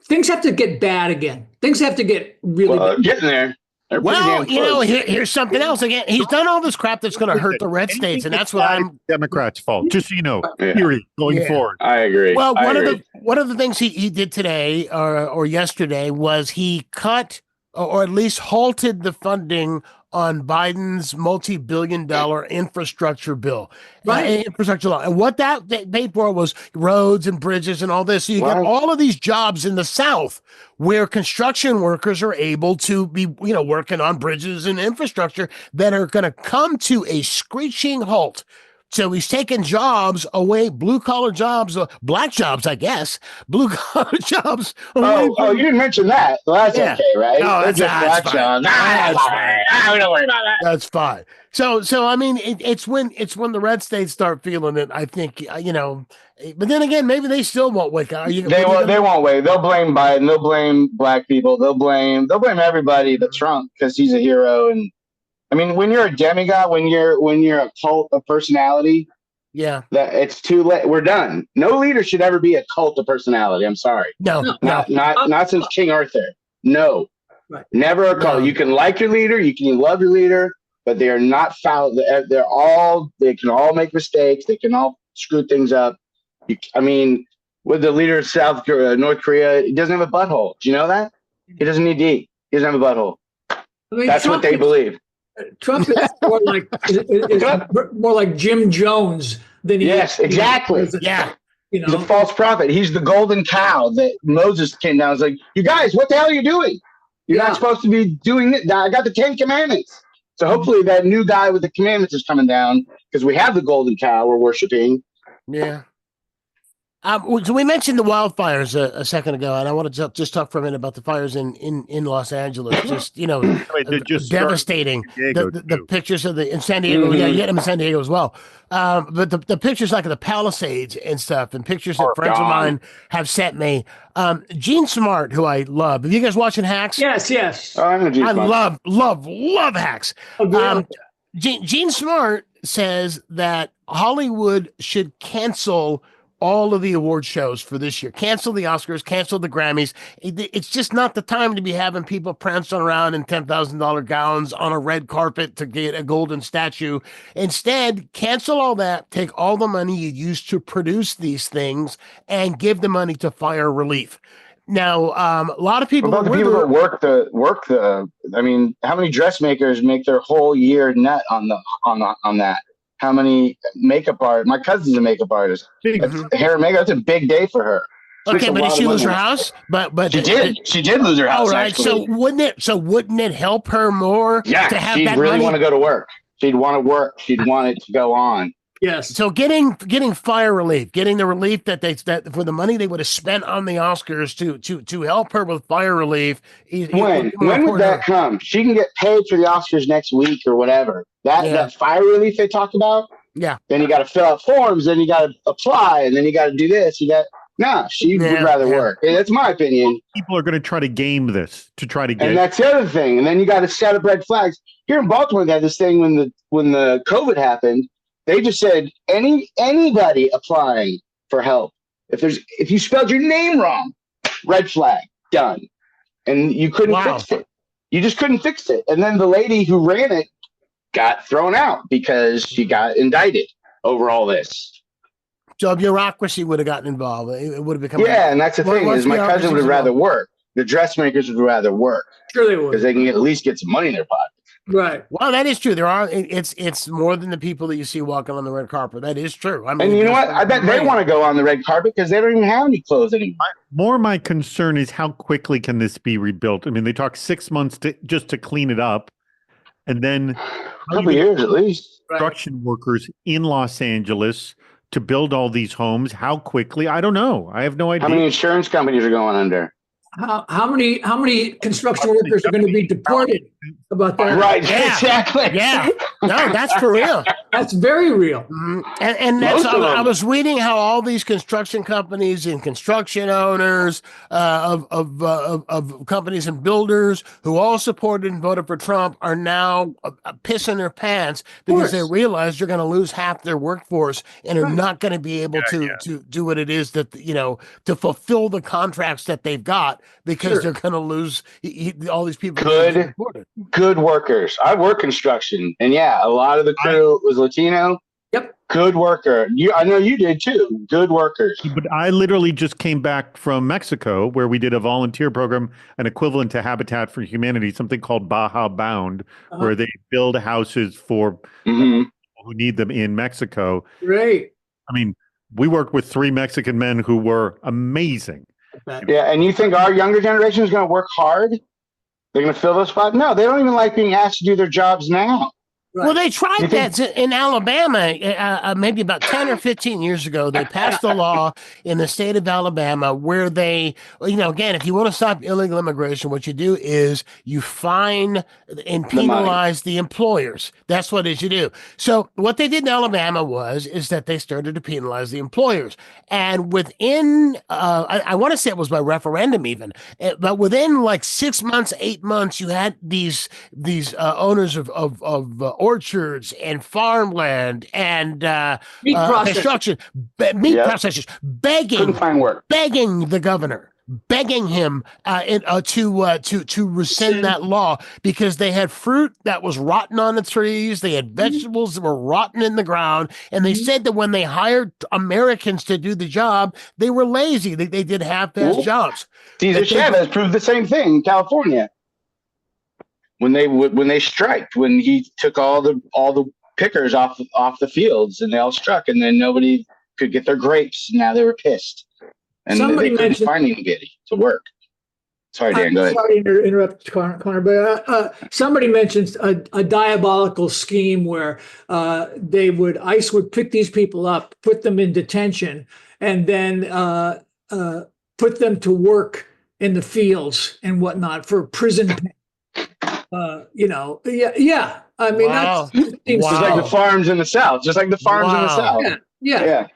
Things have to get bad again. Things have to get really bad. Getting there. Well, here's something else. Again, he's done all this crap that's going to hurt the red states, and that's what I'm Democrats' fault. Just so you know, period. Going forward, I agree. Well, one of the things he did today or yesterday was he cut or at least halted the funding on Biden's multi-billion-dollar infrastructure bill, infrastructure law. And what that paid for was roads and bridges and all this. So you get all of these jobs in the South where construction workers are able to be, working on bridges and infrastructure that are going to come to a screeching halt. So he's taking jobs away, blue-collar jobs, black jobs, I guess, blue-collar jobs. You didn't mention that. Well, that's okay, right? No, that's black jobs. We don't worry about that. That's fine. So I mean, it's when the red states start feeling it, I think, but then again, maybe they still won't wake up. They won't wake. They'll blame Biden. They'll blame black people. They'll blame everybody but Trump because he's a hero. And I mean, when you're a demigod, when you're a cult of personality, that it's too late. We're done. No leader should ever be a cult of personality. I'm sorry. Not since King Arthur. No, never a cult. You can like your leader, you can love your leader, but they are not foul. They can all make mistakes. They can all screw things up. With the leader of North Korea, he doesn't have a butthole. Do you know that? He doesn't need to eat. He doesn't have a butthole. That's what they believe. Trump is more like Jim Jones than he is. Yes, exactly. He's a false prophet. He's the golden cow that Moses came down. It's like, you guys, what the hell are you doing? You're not supposed to be doing it. I got the 10 commandments. So hopefully that new guy with the commandments is coming down because we have the golden cow we're worshiping. Yeah. So we mentioned the wildfires a second ago, and I want to just talk for a minute about the fires in Los Angeles. Just They just started devastating. in San Diego, The too. pictures of in San Diego, yeah, Mhm. you get them in San Diego as well. But the pictures like of the Palisades and stuff, and pictures that Are friends of gone. mine have sent me. Gene Smart, who I love. Have you guys watching Hacks? Yes. Oh, I know Gene I Smart. love Hacks. Oh, really? Gene Smart says that Hollywood should cancel all of the award shows for this year. Cancel the Oscars, cancel the Grammys. It's just not the time to be having people prancing around in $10,000 gowns on a red carpet to get a golden statue. Instead, cancel all that, take all the money you used to produce these things and give the money to fire relief. Now, a lot of What people about the people that work the? I mean, how many dressmakers make their whole year net on that? How many makeup art? My cousin's a makeup artist. Big. That's hair and makeup. That's a big day for her. She makes Okay, a but did lot she of lose her money. house? But She did. She did lose her house. all right. Actually. So wouldn't it help her more Yeah, to have she'd that really money? want to go to work. She'd want to work. She'd want it to go on. Yes. So getting fire relief, getting the relief that for the money they would have spent on the Oscars to help her with fire relief. When would that come? She can get paid for the Oscars next week or whatever. That fire relief they talk about. Yeah. Then you got to fill out forms. Then you got to apply, and then you got to do this. She would rather work. That's my opinion. People are going to try to game this to try to get. And that's the other thing. And then you got to set up red flags. Here in Baltimore, they had this thing when the COVID happened. They just said anybody applying for help, if you spelled your name wrong, red flag, done. And you couldn't fix it. You just couldn't fix it. And then the lady who ran it got thrown out because she got indicted over all this. So bureaucracy would have gotten involved. It would have become and that's the thing is my cousin would rather work. The dressmakers would rather work. Sure they would. Because they can at least get some money in their pocket. Right. Well, that is true. It's more than the people that you see walking on the red carpet. That is true. I mean, and you know what? I bet they want to go on the red carpet because they don't even have any clothes anymore. My concern is how quickly can this be rebuilt? I mean, they talk 6 months just to clean it up, and then a couple years at least. Construction workers in Los Angeles to build all these homes. How quickly? I don't know. I have no idea. How many insurance companies are going under? How many construction workers are going to be deported about that? Right, exactly. Yeah, no, that's for real. That's very real. Mm-hmm. And that's I was reading how all these construction companies and construction owners of companies and builders who all supported and voted for Trump are now pissing their pants because they realize they're going to lose half their workforce and are not going to be able to do what it is that to fulfill the contracts that they've got because they're going to lose all these people. Good workers. I work construction, and a lot of the crew was Latino. Yep. Good worker. I know you did too. Good workers. But I literally just came back from Mexico where we did a volunteer program, an equivalent to Habitat for Humanity, something called Baja Bound, where they build houses for people who need them in Mexico. Great. I mean, we worked with 3 Mexican men who were amazing. Yeah, and you think our younger generation is going to work hard? They're going to fill those spots? No, they don't even like being asked to do their jobs now. Right. Well, they tried that in Alabama maybe about 10 or 15 years ago. They passed a law in the state of Alabama where they, again, if you want to stop illegal immigration, what you do is you fine and penalize the employers. That's what it is you do. So what they did in Alabama is that they started to penalize the employers. And within, I want to say it was by referendum even, but within like 6 months, 8 months, you had these owners of orchards and farmland and construction, meat processors couldn't find work, begging the governor, begging him to rescind that law because they had fruit that was rotten on the trees, they had vegetables that were rotten in the ground, and they said that when they hired Americans to do the job, they were lazy. They did half-assed jobs. Cesar Chavez proved the same thing in California. When they striked, when he took all the pickers off the fields and they all struck, and then nobody could get their grapes. Now they were pissed, and they couldn't find anybody to work. Sorry, Dan, go ahead. Sorry to interrupt, Connor, but somebody mentioned a diabolical scheme where ICE would pick these people up, put them in detention, and then put them to work in the fields and whatnot for prison pay. Yeah. I mean, Wow. Just like the farms in the South. Just like the farms in the South. Yeah.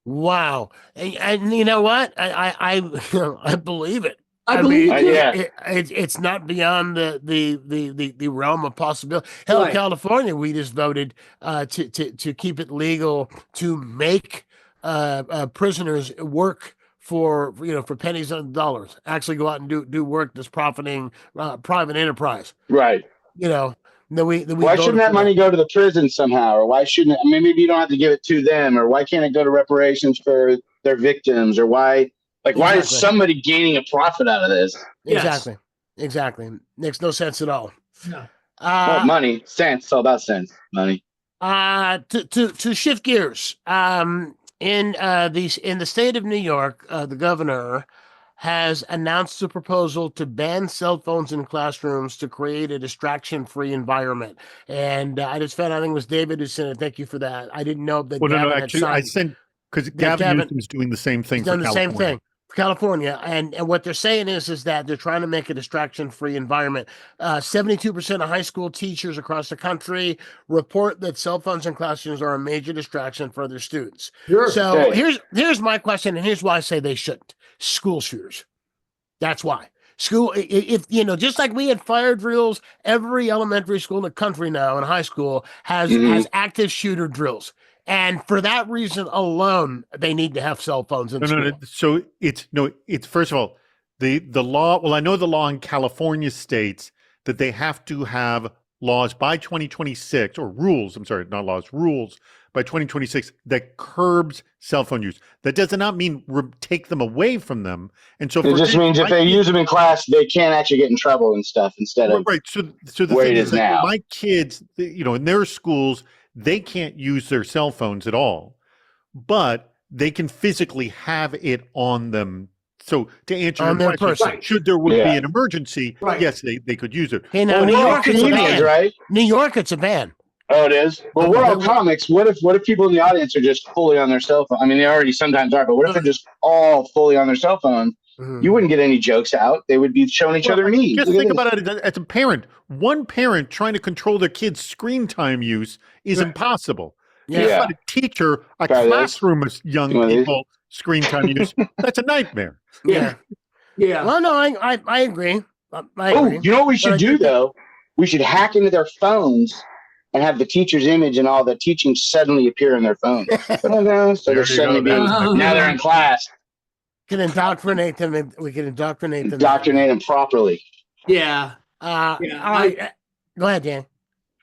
Wow. And you know what? I believe it. I believe it. It's not beyond the realm of possibility. Hell, Right. California, we just voted to keep it legal to make prisoners work for pennies on dollars. Actually, go out and do work that's profiting private enterprise. Right. Why shouldn't that money go to the prison somehow? Or why shouldn't it? I mean, maybe you don't have to give it to them, or why can't it go to reparations for their victims? Or why is somebody gaining a profit out of this? Exactly. Makes no sense at all. No. Money, sense. It's all about sense. Money. To shift gears, in the state of New York, the governor has announced a proposal to ban cell phones in classrooms to create a distraction-free environment. And I just found, I think it was David who sent it. Thank you for that. I didn't know that. Well, actually, I sent, because Gavin Newsom's doing the same thing for California. Same thing for California. And what they're saying is that they're trying to make a distraction-free environment. 72% of high school teachers across the country report that cell phones in classrooms are a major distraction for their students. Sure. So here's my question, and here's why I say they shouldn't. School shooters. That's why. School, if just like we had fire drills, every elementary school in the country now and high school has active shooter drills. And for that reason alone, they need to have cell phones in school. No. So it's first of all, the law. Well, I know the law in California states that they have to have laws by 2026, or rules. I'm sorry, not laws, rules by 2026 that curbs cell phone use. That does not mean take them away from them. And so it just means if they use them in class, they can't actually get in trouble and stuff instead of right. So the where thing it is now. My kids, in their schools, they can't use their cell phones at all, but they can physically have it on them. So to answer your question, should there be an emergency, yes, they could use it. Hey, now, New York, it's a ban. Right? New York, it's a ban. Oh, it is? Well, we're all comics. What if people in the audience are just fully on their cell phone? I mean, they already sometimes are, but what if they're just all fully on their cell phone? You wouldn't get any jokes out. They would be showing each other memes. Just think about it as a parent. One parent trying to control their kid's screen time use is impossible. Yeah. But a teacher, a classroom of young people, screen time use, that's a nightmare. Yeah. Well, no, I agree. I agree. You know what we should do, though? We should hack into their phones and have the teacher's image and all the teaching suddenly appear on their phone. So they're suddenly now they're in class. Can indoctrinate them. We can indoctrinate them. Indoctrinate them properly. Yeah. Go ahead, Dan.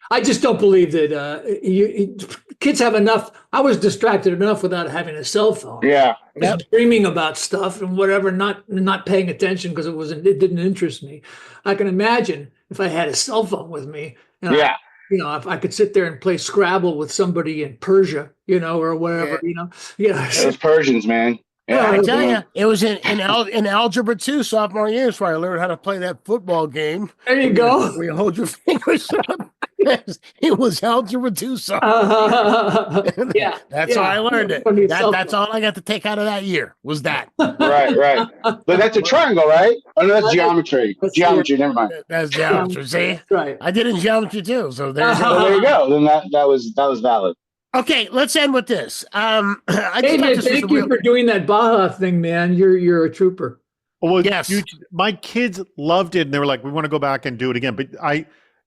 I just don't believe that kids have enough. I was distracted enough without having a cell phone. Yeah. Just dreaming about stuff and whatever, not paying attention because it didn't interest me. I can imagine if I had a cell phone with me. If I could sit there and play Scrabble with somebody in Persia, or whatever, Those Persians, man. Yeah, I tell you, it was in Algebra 2 sophomore year where I learned how to play that football game. There you go. Where you hold your fingers up. It was Algebra 2 Yeah. That's how I learned it. That's all I got to take out of that year was that. Right. But that's a triangle, right? Oh, no, that's geometry. Geometry, never mind. That's geometry, see? That's right. I did in geometry too, so there you go. Well, there you go. Then that was valid. Okay, let's end with this. Thank you for doing that Baja thing, man. You're a trooper. Well, yes. My kids loved it, and they were like, "We want to go back and do it again." But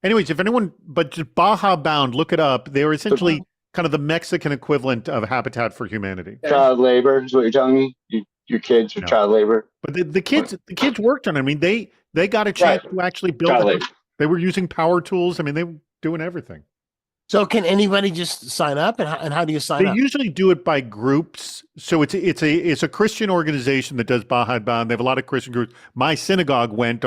anyways, if anyone, but just Baja Bound, look it up. They were essentially kind of the Mexican equivalent of Habitat for Humanity. Child labor is what you're telling me. Your kids are child labor. But the kids worked on it. I mean, they got a chance to actually build it. They were using power tools. I mean, they were doing everything. So can anybody just sign up, and how do you sign up? They usually do it by groups. So it's a Christian organization that does Baha Bound. They have a lot of Christian groups. My synagogue went,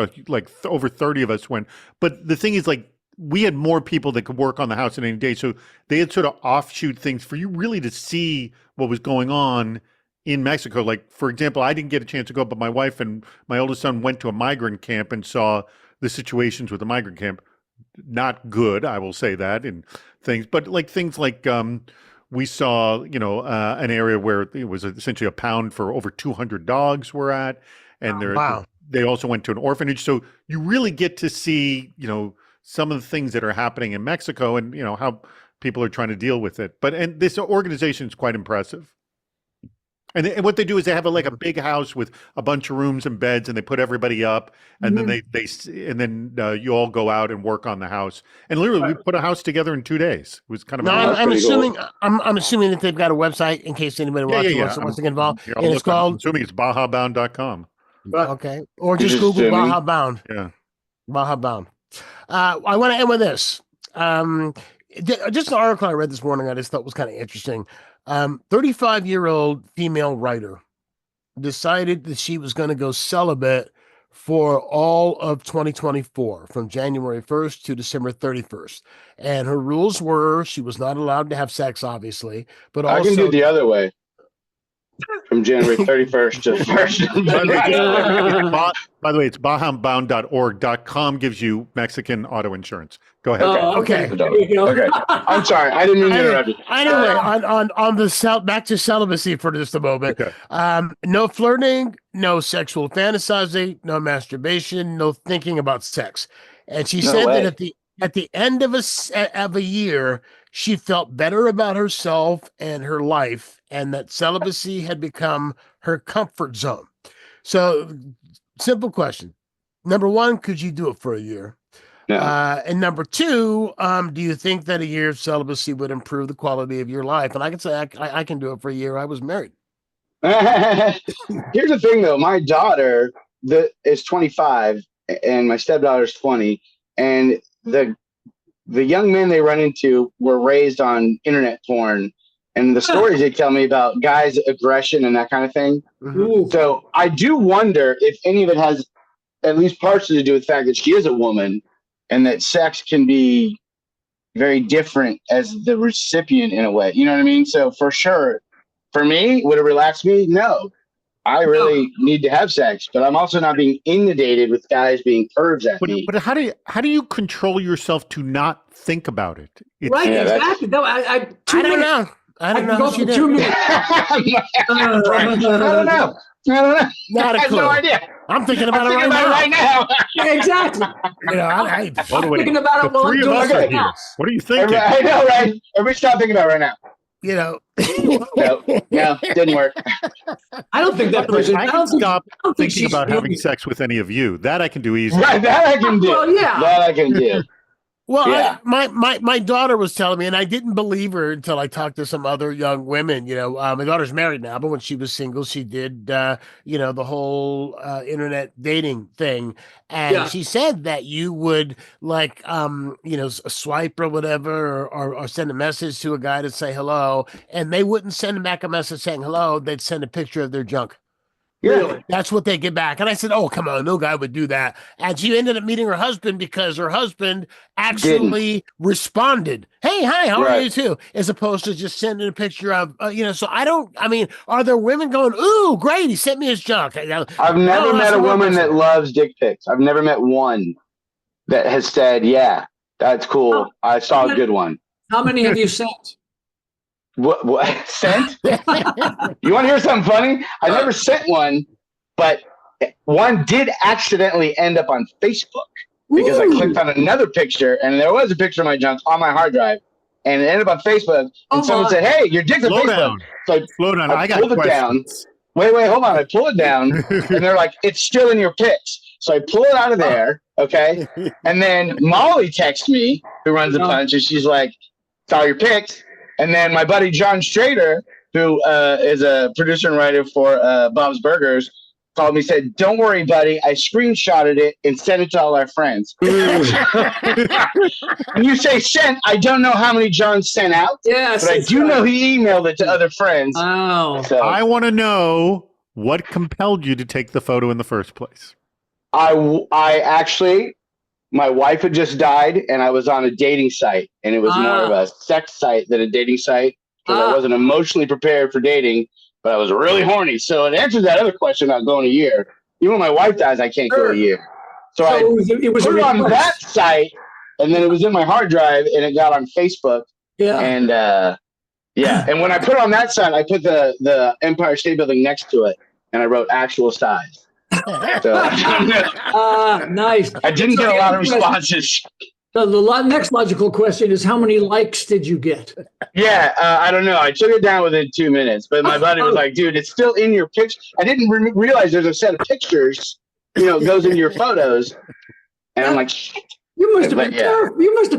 over 30 of us went. But the thing is, we had more people that could work on the house in any day. So they had sort of offshoot things for you really to see what was going on in Mexico. Like, for example, I didn't get a chance to go, but my wife and my oldest son went to a migrant camp and saw the situations with the migrant camp. Not good, I will say that, and things, but like things like we saw, an area where it was essentially a pound for over 200 dogs were at, and Wow. they also went to an orphanage. So you really get to see, some of the things that are happening in Mexico and, how people are trying to deal with it. And this organization is quite impressive. And what they do is they have a big house with a bunch of rooms and beds, and they put everybody up, and then you all go out and work on the house. And literally, we put a house together in 2 days. It was kind of No, amazing. I'm assuming I'm assuming that they've got a website in case anybody wants to get involved. Here, And it's I'm called assuming it's BajaBound.com. okay, or just Google Baja Bound. Yeah, Baja Bound. I want to end with this. Just an article I read this morning I just thought was kind of interesting. 35-year-old female writer decided that she was going to go celibate for all of 2024 from January 1st to December 31st. And her rules were she was not allowed to have sex, obviously, but also I can do it the other way. From January 31st to 1st. By the way, it's BajaBound.org.com gives you Mexican auto insurance. Go ahead. Okay. Okay. I'm sorry. I didn't mean to interrupt you. Anyway, on the back to celibacy for just a moment. Okay. No flirting, no sexual fantasizing, no masturbation, no thinking about sex. And she said that at the end of a year, she felt better about herself and her life, and that celibacy had become her comfort zone. So, simple question. Number one, could you do it for a year? No. And number two, do you think that a year of celibacy would improve the quality of your life? And I can say I can do it for a year. I was married. Here's the thing, though. My daughter is 25, and my stepdaughter is 20, and the young men they run into were raised on internet porn, and the stories they tell me about guys' aggression and that kind of thing. Mm-hmm. So I do wonder if any of it has at least partially to do with the fact that she is a woman, and that sex can be very different as the recipient in a way. You know what I mean? So for sure, for me, would it relax me? No. I really need to have sex, but I'm also not being inundated with guys being pervs at me. But how do you control yourself to not think about it? Right, exactly. No, I don't know. I don't know. Go for 2 minutes. I don't know. Not a I have clue. no idea. I'm thinking about I'm it thinking right now. Yeah, exactly. I'm thinking about it while I'm doing it. it. What are you thinking? I know, right? Everybody stop thinking about it right now. No, didn't work. I don't think that person. I don't stop thinking she's about having feeling- sex with any of you. That I can do easily. Right, that I can do. Well, yeah. That I can do. Well, Yeah. my daughter was telling me, and I didn't believe her until I talked to some other young women. My daughter's married now, but when she was single, she did, the whole internet dating thing. And she said that you would swipe or whatever, or send a message to a guy to say hello, and they wouldn't send back a message saying hello. They'd send a picture of their junk. Really? That's what they get back. And I said, oh, come on, no guy would do that. And she ended up meeting her husband because her husband actually responded, hey, hi, how are you too? As opposed to just sending a picture of, so are there women going, ooh, great, he sent me his junk? I've never met a woman that loves dick pics. I've never met one that has said, yeah, that's cool. I saw a good one. How many have you sent? What sent? You want to hear something funny? I never sent one, but one did accidentally end up on Facebook because I clicked on another picture, and there was a picture of my junk on my hard drive, and it ended up on Facebook. And someone said, "Hey, your dick's on Facebook." Down. So slow down. I pulled it down. Wait, hold on. I pull it down, and they're like, "It's still in your pics." So I pull it out of there, okay, and then Molly texts me, who runs the punch, and she's like, "Saw your pics." And then my buddy John Strader, who is a producer and writer for Bob's Burgers, called me and said, don't worry, buddy. I screenshotted it and sent it to all our friends. When you say sent, I don't know how many John sent out. Yes, but I do know he emailed it to other friends. Oh. So I want to know what compelled you to take the photo in the first place. I actually... My wife had just died, and I was on a dating site, and it was more of a sex site than a dating site because I wasn't emotionally prepared for dating. but I was really horny. So it answers that other question about going a year. Even when my wife dies, I can't go a year. So I put it on that site, and then it was in my hard drive, and it got on Facebook. Yeah. And and when I put it on that site, I put the Empire State Building next to it, and I wrote actual size. So, nice. I didn't get a lot of responses. So the next logical question is, how many likes did you get? Yeah, I don't know. I took it down within 2 minutes, but my buddy was like, dude, it's still in your picture. I didn't realize there's a set of pictures, goes into your photos. And I'm like, you must have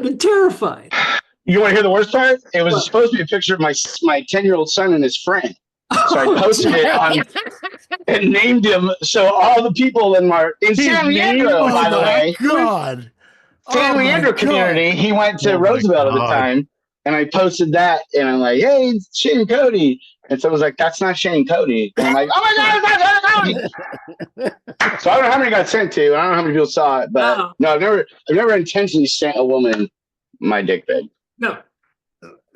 been terrified. You want to hear the worst part? It was supposed to be a picture of my 10-year-old son and his friend. So I posted it on and named him. So all the people in San Leandro, by the way. God. San Leandro community. He went to Roosevelt at the time, and I posted that, and I'm like, "Hey, it's Shane Cody," and someone was like, "That's not Shane Cody," and I'm like, "Oh my God, it's not Shane Cody!" So I don't know how many got sent to. I don't know how many people saw it, but no, I've never intentionally sent a woman my dick pic. No.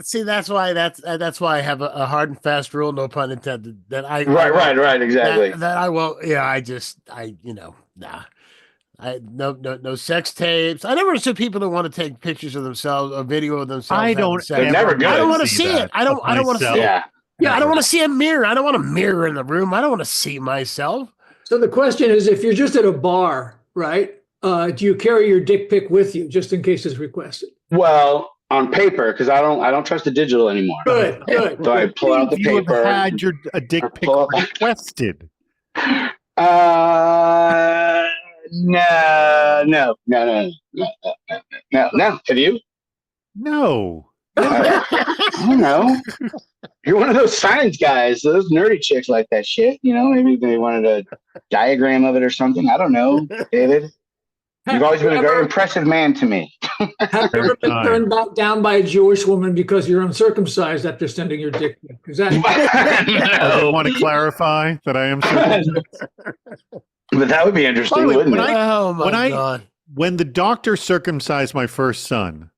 See, that's why I have a hard and fast rule, no pun intended. That I right, exactly. That I will. Yeah, nah. No sex tapes. I never understood people who want to take pictures of themselves, a video of themselves. I don't. They're never good. I don't want to see it. I don't want to see it. Yeah, I don't want to see a mirror. I don't want a mirror in the room. I don't want to see myself. So the question is, if you're just at a bar, right? Do you carry your dick pic with you just in case it's requested? Well, on paper, because I don't trust the digital anymore. Good. So I pull out the you paper. Have had a dick pic requested? No. Have you? No. I don't know. You're one of those science guys. Those nerdy chicks like that shit. Maybe they wanted a diagram of it or something. I don't know, David. You've always been a very impressive man to me. Have you ever been turned down by a Jewish woman because you're uncircumcised after sending your dick pic? Is that? I want to clarify that I am circumcised. But that would be interesting, wouldn't it? Oh my God. When the doctor circumcised my first son,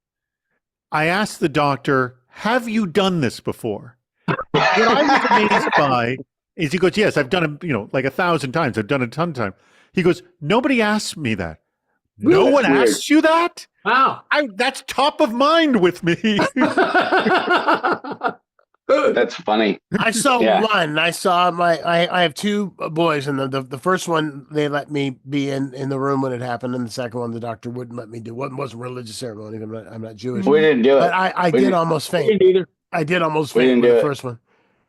I asked the doctor, "Have you done this before?" What I was amazed by is he goes, "Yes, I've done it, like 1,000 times. I've done it a ton of times." He goes, "Nobody asked me that." No one asked you that? Wow. That's top of mind with me. That's funny. I saw one. I saw I have two boys, and the first one they let me be in the room when it happened, and the second one the doctor wouldn't let me do. It wasn't religious ceremony. I'm not Jewish. We didn't do it. But I did almost faint. I did almost faint with the first one.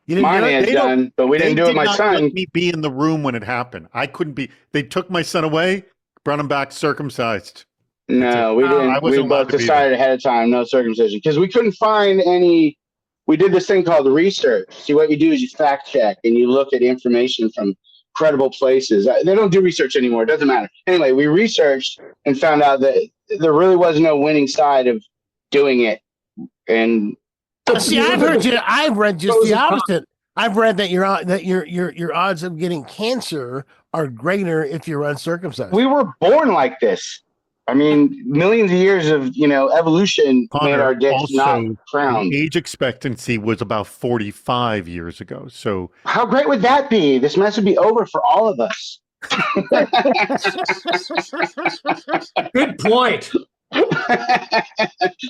You didn't Mine do it? is done, but we didn't do it. My son. Let me be in the room when it happened. I couldn't be. They took my son away, brought him back circumcised. No, we didn't. We both decided ahead of time, no circumcision, because we couldn't find any. We did this thing called research. See, what you do is you fact check and you look at information from credible places. They don't do research anymore. It doesn't matter. Anyway, we researched and found out that there really was no winning side of doing it. And see, I've read just the opposite. I've read that your odds of getting cancer are greater if you're uncircumcised. We were born like this. I mean, millions of years of evolution made our dicks not crowned. Age expectancy was about 45 years ago. So how great would that be? This mess would be over for all of us. Good point.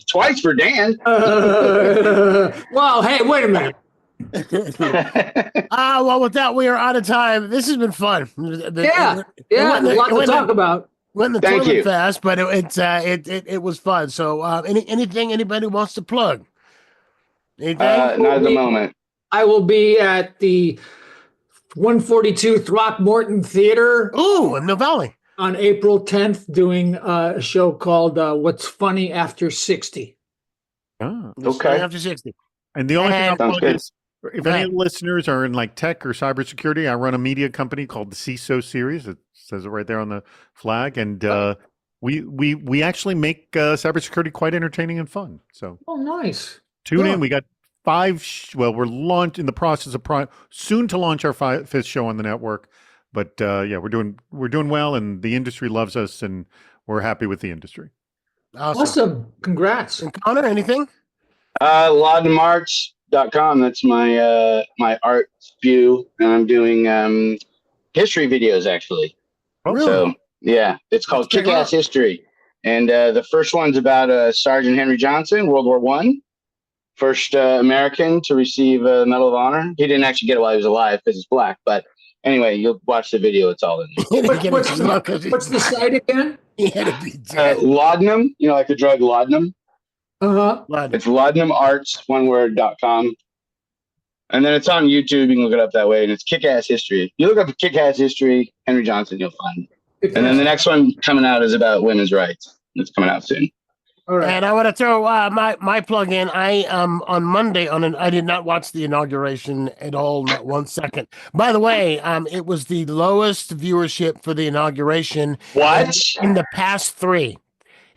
Twice for Dan. Well, hey, wait a minute. Well, with that, we are out of time. This has been fun. Yeah, a lot to talk about. Went in the toilet fast, but it was fun. So, anything anybody wants to plug? Anything? Not at the moment. I will be at the 142 Throckmorton Theater. Ooh, in Mill Valley. On April 10th, doing a show called What's Funny After 60. Oh, okay. After 60. And the only thing I'll plug is, if any of the listeners are in tech or cybersecurity, I run a media company called the CISO Series. It says it right there on the flag, and we actually make cybersecurity quite entertaining and fun. So, nice. Tune in. We got 5. We're in the process of soon to launch our 5th show on the network. But we're doing well, and the industry loves us, and we're happy with the industry. Awesome. Congrats. And Connor, anything? A lot in March. humorous.com. That's my my art view, and I'm doing history videos actually. Really? So yeah, it's called Check it Kick-Ass out. History, and the first one's about Sergeant Henry Johnson, World War I. First American to receive a Medal of Honor. He didn't actually get it while he was alive because he's black. But anyway, you'll watch the video. It's all in there. What's the site again? He had to be dead. Laudanum, like the drug laudanum. Uh-huh. It's laudanumarts.com. And then it's on YouTube. You can look it up that way. And it's Kick-Ass History. You look up Kick-Ass History, Henry Johnson, you'll find it. And then the next one coming out is about women's rights. It's coming out soon. All right. And I want to throw my plug in. I on Monday I did not watch the inauguration at all, not 1 second. By the way, it was the lowest viewership for the inauguration. What? In the past 3.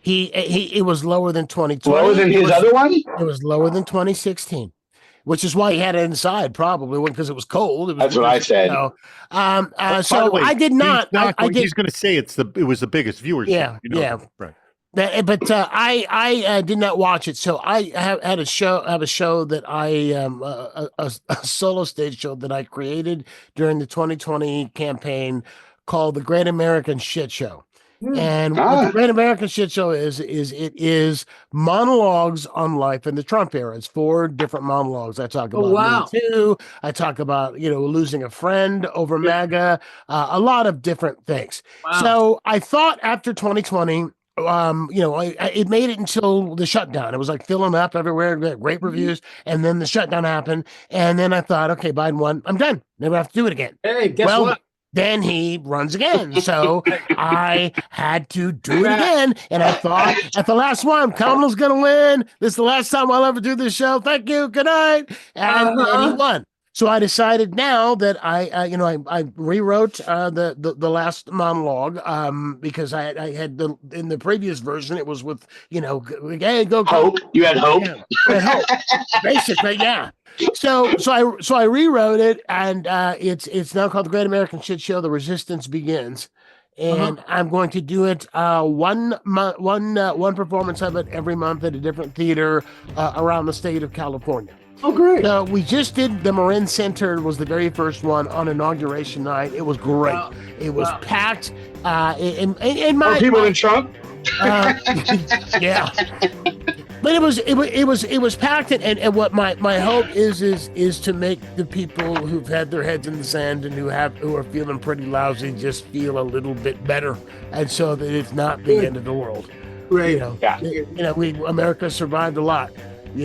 It was lower than 2020. Lower than his other one? It was lower than 2016. Which is why he had it inside, probably because it was cold. That's what I said. So By the way, I did not. He's going to say it was the biggest viewership. Yeah, yeah. Right. But I did not watch it. So I have a show that I a solo stage show that I created during the 2020 campaign called the Great American Shit Show. And what the Great American Shit Show is monologues on life in the Trump era. It's 4 different monologues. I talk about Me Too. I talk about losing a friend over MAGA. A lot of different things. Wow. So I thought after 2020. It made it until the shutdown. It was like filling up everywhere, great reviews, and then the shutdown happened. And then I thought, okay, Biden won. I'm done. Never have to do it again. Hey, guess what? Then he runs again. So I had to do it again. And I thought at the last one, Kamala's going to win. This is the last time I'll ever do this show. Thank you. Good night. And he won. So I decided now that I rewrote the last monologue because I had in the previous version it was with hey, go hope. You had hope. Yeah, I had hope. Basically, yeah. So I rewrote it and it's now called the Great American Shit Show. The Resistance Begins. And I'm going to do it one performance of it every month at a different theater around the state of California. Oh, great. So we just did the Marin Center was the very first one on inauguration night. It was great. Wow. It was packed. In More people than Trump? Yeah. But it was packed, and what my hope is to make the people who've had their heads in the sand and who are feeling pretty lousy just feel a little bit better, and so that it's not the end of the world. Great. America survived a lot.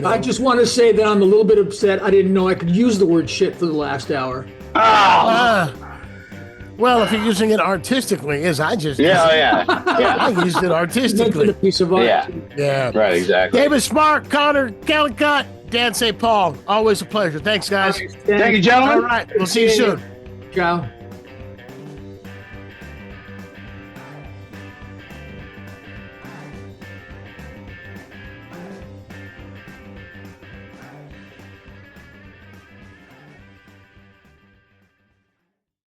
I just want to say that I'm a little bit upset. I didn't know I could use the word shit for the last hour. Well, if you're using it artistically, as I just did. Yeah. I used it artistically. A piece of art. Yeah. Right, exactly. David Smart, Conor Kellicutt, Dan St. Paul. Always a pleasure. Thanks, guys. Thank you, gentlemen. All right. We'll see you soon. Ciao.